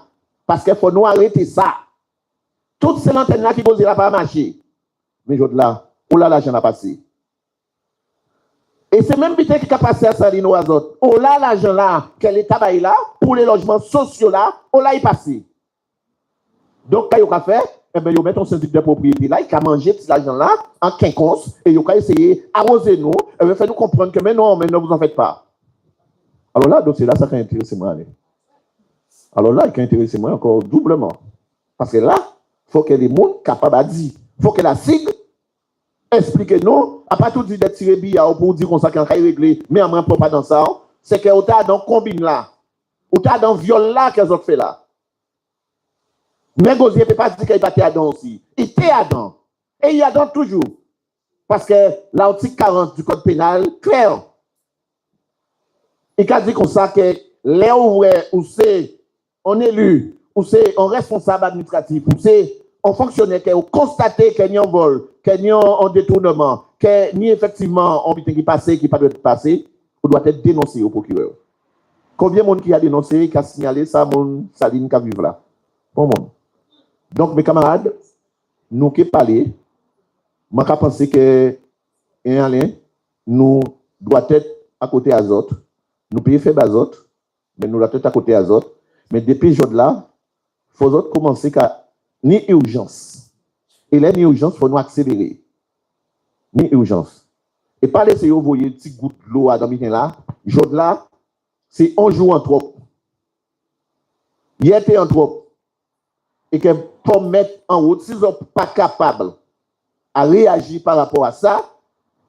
parce qu'il faut nous arrêter ça. Toutes ces antennes là qui posent là pas marcher. Mais je là, où là l'argent a passé. Et c'est même peut-être qui a passé à Salino Azot. Oh là, l'argent là, quel est tabac là, pour les logements sociaux là, oh là, il passe. Donc, quand il a fait, eh bien, il met un syndic de propriété là, il a mangé cet argent là, en quinconce, et il a essayé d'arroser nous, et il fait nous comprendre que mais non, vous en faites pas. Alors là, donc c'est là, ça qui a intéressé moi. Alors là, il a intéressé moi encore doublement. Parce que là, il faut que les gens capables de dire, il faut que la SIG expliquez-nous, à pas tout dire de tirer billard pour dire qu'on s'en a réglé, mais en même temps pas dans ça, c'est que vous avez dans combine là, vous avez dans viol là qu'elles ont fait là. Mais Gosier ne peut pas dire qu'il était Adam aussi. Il était Adam. Et il y a Adam toujours. Parce que l'article 40 du Code pénal, clair, il a dit comme ça que les ouvriers, ou c'est un élu, ou c'est un responsable administratif, ou c'est un fonctionnaire qui a constaté qu'il y a un vol, qu'il y a un détournement, qu'il y a effectivement un butin qui passe, qui pas doit être passé, on doit être dénoncé au procureur. Combien de monde qui a dénoncé, qui a signalé ça, mon Saline qui a vécu là? Bon monde. Donc, mes camarades, nous qui parlons, je pense que nous devons être à côté des autres. Nous payons faire des autres, mais nous devons être à côté des autres. Mais depuis ce jour-là, il faut commencer à ni urgence. Et là, ni urgence, il faut nous accélérer. Ni urgence. Et pas laisser vous voyez une petite goutte d'eau à dormir là. Jour là, c'est un jour en trop. Hier, était en trop. Et que pour mettre en route, si vous n'êtes pas capable à réagir par rapport à ça,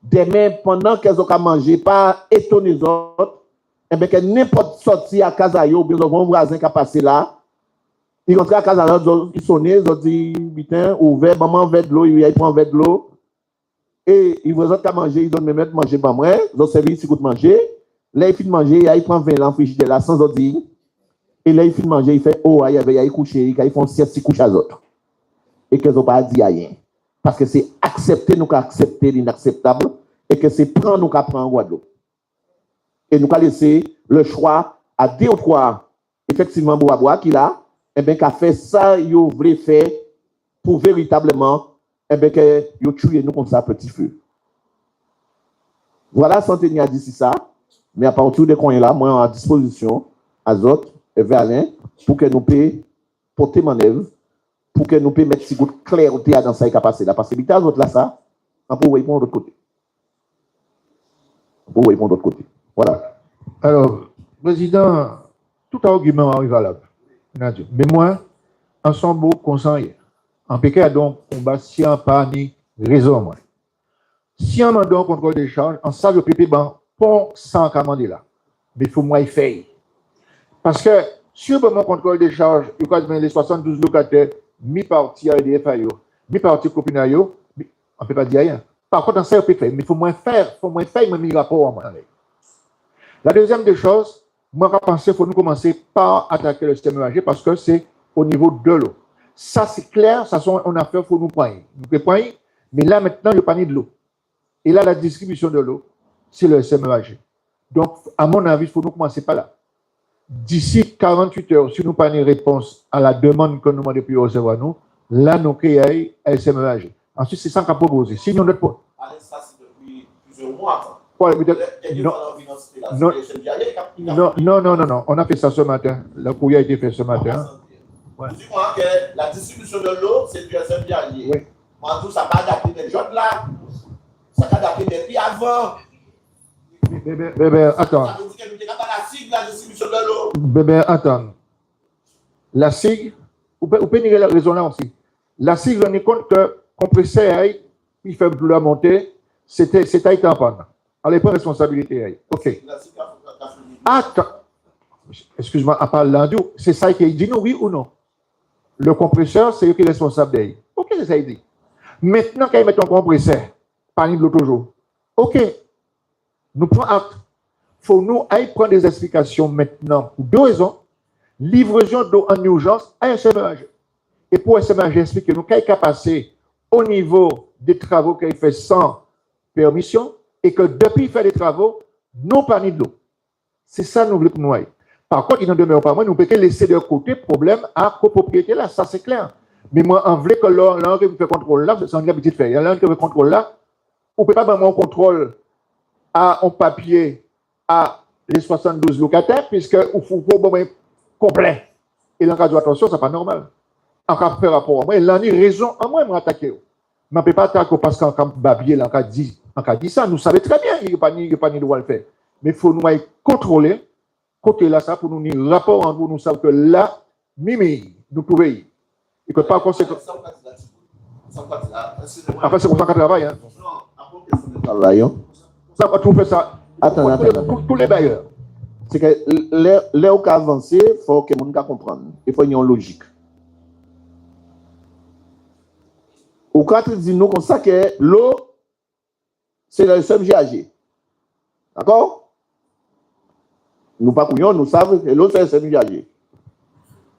demain, pendant qu'elles ont qu'à manger, pas étonner les autres, et bien que n'importe sorti à Casayo, ou bien un voisin qui a passé là, il rentre à Casayo, il sonne, ils ont dit, putain, ouvert, maman, verre de l'eau, il prend un verre de l'eau, et ils vous ont qu'à manger, ils ont même mettre manger, pas moi, ils ont servi, ils ont manger, là, il finit de manger, il prend 20 ans, frigidaire là, sans dire, et là, il finit de manger, il fait, oh, il couché, ils font sieste, ils couchent à autres. Et qu'ils n'ont pas dit rien. Parce que c'est accepter, nous accepter l'inacceptable, et que c'est prendre, nous prendre en Guadeloupe. Et nous laisser le choix à 2 ou 3, effectivement, Bois qui là, et bien, qu'a fait ça, il voulait faire pour véritablement, et bien, que il tue nous comme ça, petit feu. Voilà, Santéni a dit ça, mais à partir de quand il est là, moi, à disposition, à autres, et vers Alain, pour que nous puissions porter manœuvre, pour que nous puissions mettre si good clarté dans ça qui a passé là. Parce que les autres là, ça, on peut répondre de l'autre côté. On peut répondre de l'autre côté. Voilà. Alors, Président, tout argument est valable. Mais moi, en son beau consent, en péché, donc, combat science, pas ni raison. Moi. Si on m'a donné contrôle des charges, on sait que pépé, bon, pour 100 commander là. Mais il faut moi y faire. Parce que, sur le contrôle des charges, il y a les 72 locataires, mi-parti à EDF, mi-parti Copinayo, on ne peut pas dire rien. Par contre, on sait faire, mais il faut moins faire, mes rapports à moi. La deuxième des choses, moi, je pense qu'il faut nous commencer par attaquer le système EAG parce que c'est au niveau de l'eau. Ça, c'est clair, ça, on a fait, il faut nous prendre. Nous pouvons prendre, mais là, maintenant, il n'y a pas ni de l'eau. Et là, la distribution de l'eau, c'est le système EAG. Donc, à mon avis, il faut nous commencer par là. D'ici 48 heures, si nous n'avons pas une réponse à la demande que nous demandons depuis recevoir nous, là, nous créons un SMEAG. Ensuite, c'est ça qu'on a proposé. Sinon, notre point. Ça, c'est depuis plusieurs mois. Non. On a fait ça ce matin. Le courrier a été fait ce matin. Ouais. Dis-moi que la distribution de l'eau, c'est du SMEAG. Oui. Moi, tout ça n'a pas daté des gens là. Ça n'a daté depuis avant. Bébé, attends. Ça veut dire que nous n'avons pas la cible de la distribution de l'eau. Bébé, attends. La SIG, vous pouvez nier la raison là aussi. La SIG, on est compte que le compresseur, il fait plus la montée, c'était été en panne. Alors, il prend responsabilité. OK. Attends. Excuse-moi, à part l'endu, c'est ça qu'il dit, non, oui ou non? Le compresseur, c'est lui qui est responsable d'elle. OK, c'est ça qu'il dit. Maintenant, quand il met un compresseur, pas de l'eau toujours. OK. Nous prenons acte. Il faut nous aller prendre des explications maintenant pour deux raisons. Livraison d'eau en urgence à un SMEAG. Et pour SMEAG, expliquer nous qu'il a passé au niveau des travaux qu'il fait sans permission et que depuis il fait des travaux, non pas ni de l'eau. C'est ça nous voulons nous. Par contre, il n'en demeure pas moins, nous pouvons laisser de côté problème à copropriété là, ça c'est clair. Mais moi, on veut que l'un qui fait contrôle là, c'est une habitude de faire. Il y a l'un qui fait contrôle là, on ne peut pas vraiment contrôle à un papier à les 72 locataires, puisque il faut complet. Et dans le cas de attention, ce n'est pas normal. En cas de faire rapport à moi, il a une raison à moi de m'attaquer. Je ne peux pas attaquer parce qu'en cas de babier, en cas dit ça, nous savons très bien qu'il n'y a pas ni droit à le faire. Mais il faut nous contrôler, côté là, ça, pour nous dire rapport entre nous, savons que là, mimi, nous pouvons y. Et que par conséquent. Après, c'est pour ça qu'on travaille. Hein. Ça va tout faire ça. Attends. Tous les bailleurs. C'est que les au cas avancé, il faut que les gens comprennent. Il faut une logique. Au cas où dit nous comme ça que l'eau, c'est le seul GAG. D'accord? Nous pas couillons, nous savons que l'eau, c'est le seul GAG.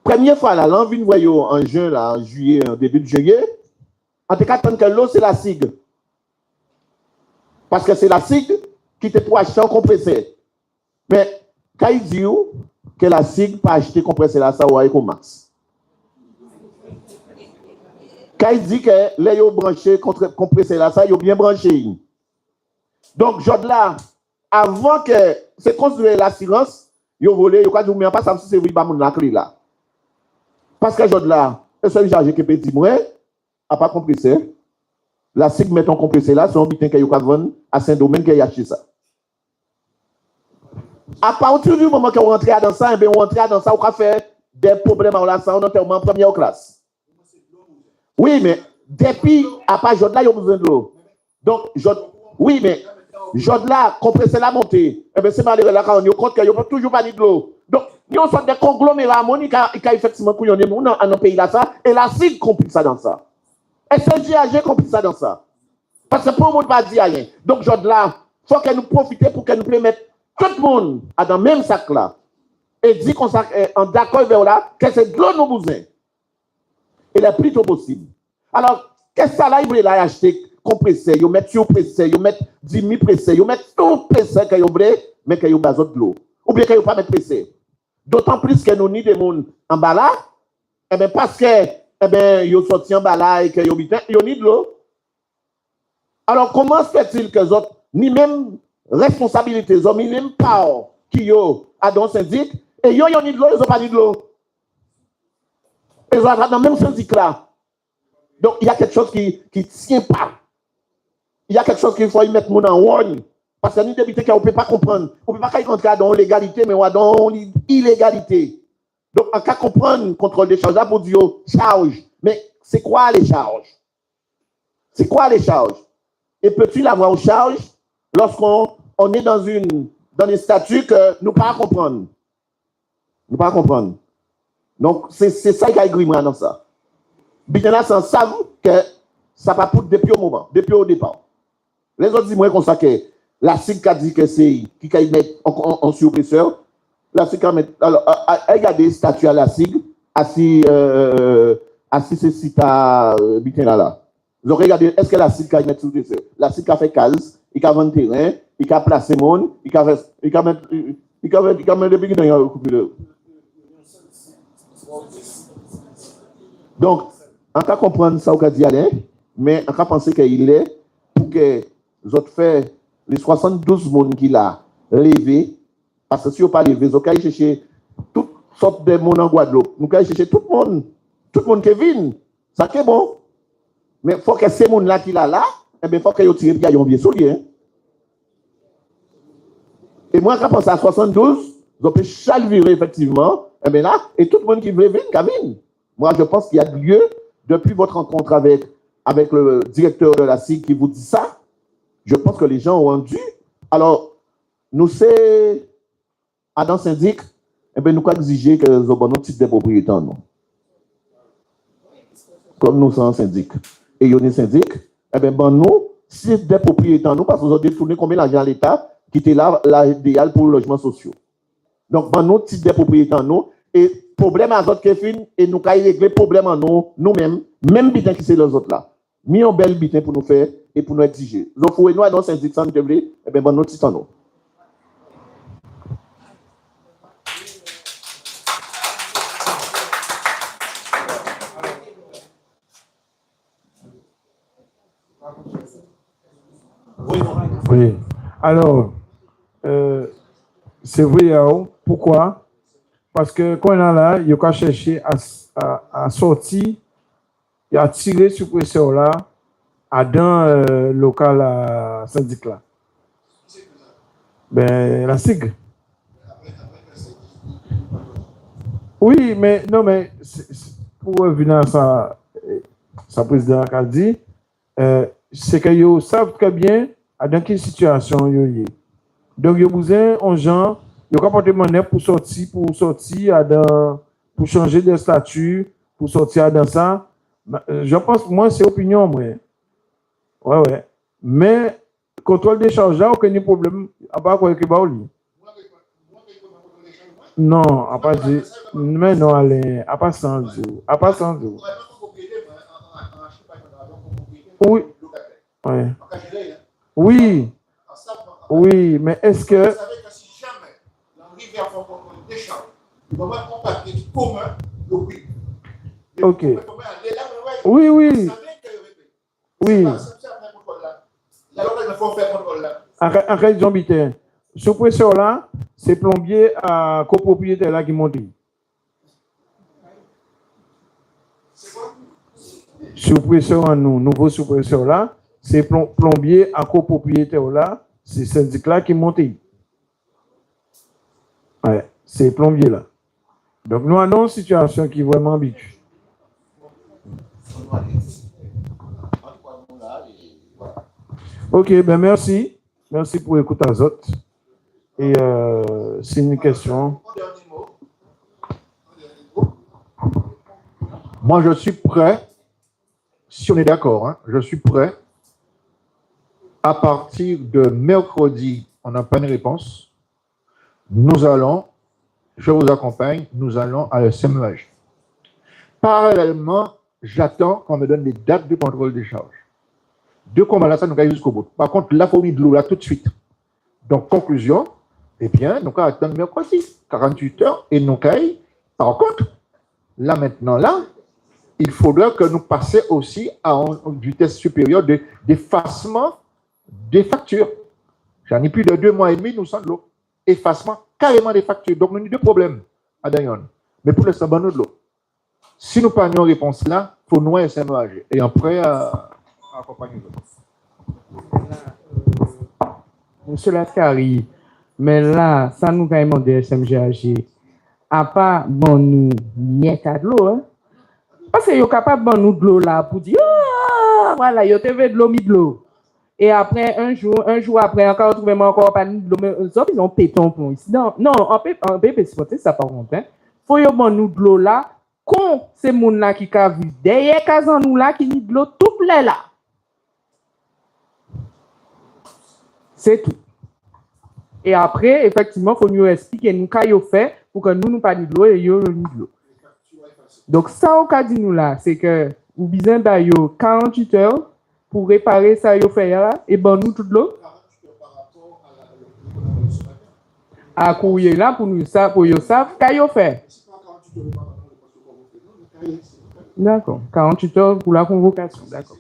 Première fois, là, l'envie de voyer en juin, là, en juillet, en début de juillet, en tout cas, tant que l'eau, c'est la SIG. Parce que c'est la SIG qui te pour acheter un compresseur. Mais quand il dit que la SIG pas acheter compresseur là, ça va être au max. Quand il dit que les yo branché contre compresseur là, ça yo bien branché. Donc là, avant que c'est construire l'assurance, yo volé, yo quand vous pas ça c'est vous pas mon la clé là. Parce que là, le seul chargé qui peut dire moi a pas compresseur. La SIG met un compresseur là, c'est un bitin que yo vendre à Saint-Domingue qui a acheté ça. À partir du moment que vous rentrez dans ça, on rentre dans ça, on va faire des problèmes à la salle, notamment en première classe. Oui, mais depuis, à part Jod là, il y a besoin de l'eau. Donc, oui, mais Jod là, compresser la montée, et bien c'est malheureux là, quand on compte qu'il n'y a toujours pas de l'eau. Donc, nous sommes des conglomérats, il y a effectivement pour y dans un pays là, ça, et la CIG compris ça dans ça. Et ce GAG compris ça dans ça. Parce que pour le monde, pas dire rien. Donc, Jod là, il faut que nous profitions pour que nous puissions mettre tout le monde dans le même sac là. Et dit qu'on s'est en d'accord vers là, que c'est de l'eau nous besoin. Et le plus tôt possible. Alors, qu'est-ce que ça là, ils veulent acheter compresseur, ils mettent sur presseur, ils mettent 10 000 presseurs, ils mettent tout presseur qu'ils veulent, mais qu'ils ont besoin de l'eau. Ou bien qu'ils n'ont pas mettre presseur. D'autant plus que nous, ni des gens en bas là, eh bien, parce que, eh bien, ils sont sortis en bas là et qu'ils ont mis de l'eau. Alors, comment se fait-il que les autres, ni même responsabilité, ils ont mis même part qui ont à dans le syndic, et ils ont ni de l'eau, ils n'ont pas ni de l'eau. Ils sont dans le même syndic là. Donc, il y a quelque chose qui ne tient pas. Il y a quelque chose qu'il faut y mettre en warning. Parce que nous, députés, on ne peut pas comprendre. On ne peut pas rentrer dans l'égalité, mais dans l'illégalité. Donc, en cas de comprendre le contrôle des charges, là, pour dire charge. Mais c'est quoi les charges? C'est quoi les charges? Et peux-tu avoir aux charges lorsqu'on est dans des statuts que nous ne pouvons pas comprendre? Nous ne pouvons pas comprendre. Donc, c'est ça qui a écrit dans ça. Bien sans savoir que ça va pour depuis au moment, depuis au départ. Les autres disent moi comme ça que la SIG a dit que c'est qui va mettre en surpresseur. La SIG a mis alors regardez statut à la SIG assis ce site à Bitin là. Donc regardez est-ce que la SIG a mettre surpresseur. La SIG a fait case, il a vendu terrain, il a placé monde, il a mettre depuis qu'il a coupé. Donc on peut comprendre ça au cas d'y aller, mais on peut penser qu'il est pour que les autres fassent les 72 monde qu'il a levé, parce que si on ne pas levé, on peut chercher toutes sortes de monde en Guadeloupe. Nous pouvons chercher tout le monde qui vient. Ça c'est bon. Mais il faut que ces monde-là qui là, eh bien, il faut qu'ils tirent bien bien solide. Hein? Et moi, quand je pense à 72, on peut chalvirer effectivement, Eh bien là, et tout le monde qui veut venir, Camille. Moi, je pense qu'il y a lieu, depuis votre rencontre avec le directeur de la SIG qui vous dit ça, je pense que les gens ont dû. Alors, nous, c'est, à dans syndic, eh bien, nous avons exigé que nous avons un titre de propriété en nous. Comme nous sommes syndic. Et nous sommes syndic, eh bien, nous, si des propriétés en nous, parce que nous avons détourné combien d'argent à l'État qui était là, l'idéal pour le logement social. Donc, nous, titre de propriété en nous, et problème à d'autres qui fin, et nous avons réglé le problème en nous, nous-mêmes, même bitin qui c'est les autres là. Mis un bel bitin pour nous faire et pour nous exiger. Donc, pour nous, dans syndic, sans nous devler, eh bien, nous, titre en nous. Oui. Alors, c'est vrai, pourquoi? Parce que quand on est là, il faut chercher à sortir et à tirer ce pression là dans le local syndic là. Ben, la SIG. Oui, mais non, mais pour revenir à sa présidente a dit, c'est que vous savez très bien dans quelle situation vous êtes. Donc, vous besoin aux gens, vous avez apporté monnaie pour sortir pour changer de statut, pour sortir dans ça. Je pense, moi, c'est opinion, moi. Ouais. Mais, contrôle des charges, là, aucun problème. À part quoi que baouli. Non, à part dire, mais non, allez, à part 100 jours. À part 100 jours. Oui. Ouais. Oui. Oui, mais est-ce que. Vous savez que si jamais l'arrivée à faire contrôle des champs, il va mettre un papier commun, oui. Ok. Oui. Oui. Arrête, Jean-Bité. Ce pression-là, c'est plombier à copropriétaire là qui monte. Sous-pression à nous, nouveau sous-pression là, c'est plombier à copropriétaire là, c'est syndic là qui monte. Ouais, c'est plombier là. Donc nous avons une situation qui est vraiment ambiguë. Ok, ben merci. Merci pour écouter les autres. Et c'est une question. Moi, je suis prêt, si on est d'accord, hein, je suis prêt. À partir de mercredi, on n'a pas une réponse. Je vous accompagne, nous allons à la SEMEAG. Parallèlement, j'attends qu'on me donne les dates de contrôle des charges. De comment là, ça nous gagne jusqu'au bout. Par contre, la fourmi de l'eau là tout de suite. Donc, conclusion, eh bien, nous allons attendre mercredi, 48 heures, et nous allons. Par contre, là maintenant, il faudra que nous passions aussi à une vitesse supérieure d'effacement des factures. J'en ai plus de 2 mois et demi, nous sommes de l'eau. Effacement carrément des factures. Donc, nous avons 2 problèmes à Dayon. Mais pour l'instant, nous de l'eau. Si nous n'avons pas une réponse là, il faut nous SMEAG. Et après, accompagner l'autre. Monsieur Lascari, mais là, ça nous va demander SMGAG. À part, bon, nous, n'y a de l'eau, hein. Parce que vous êtes capable de nous de l'eau là pour dire, ah, voilà, vous avez de l'eau, mis de l'eau. Et après, un jour après, encore, trouvez encore pas de l'eau, mais ils ont péton pour ici. Non, en PP, ça par contre, hein. Faut y avoir nous de l'eau là, con, c'est mon là qui a vu derrière Kazan nous là, qui n'y de l'eau tout plein là. C'est tout. Et après, effectivement, il faut nous expliquer nous qu'à fait pour que nous pas de l'eau et nous de l'eau. Donc, ça, au cas de nous là, c'est que vous besoin d'ailleurs 48 heures pour réparer ça, vous fait là, et ben nous toute l'eau. À courir là pour nous ça, pour vous savent, qu'à vous fait. D'accord, 48 heures pour la convocation, d'accord.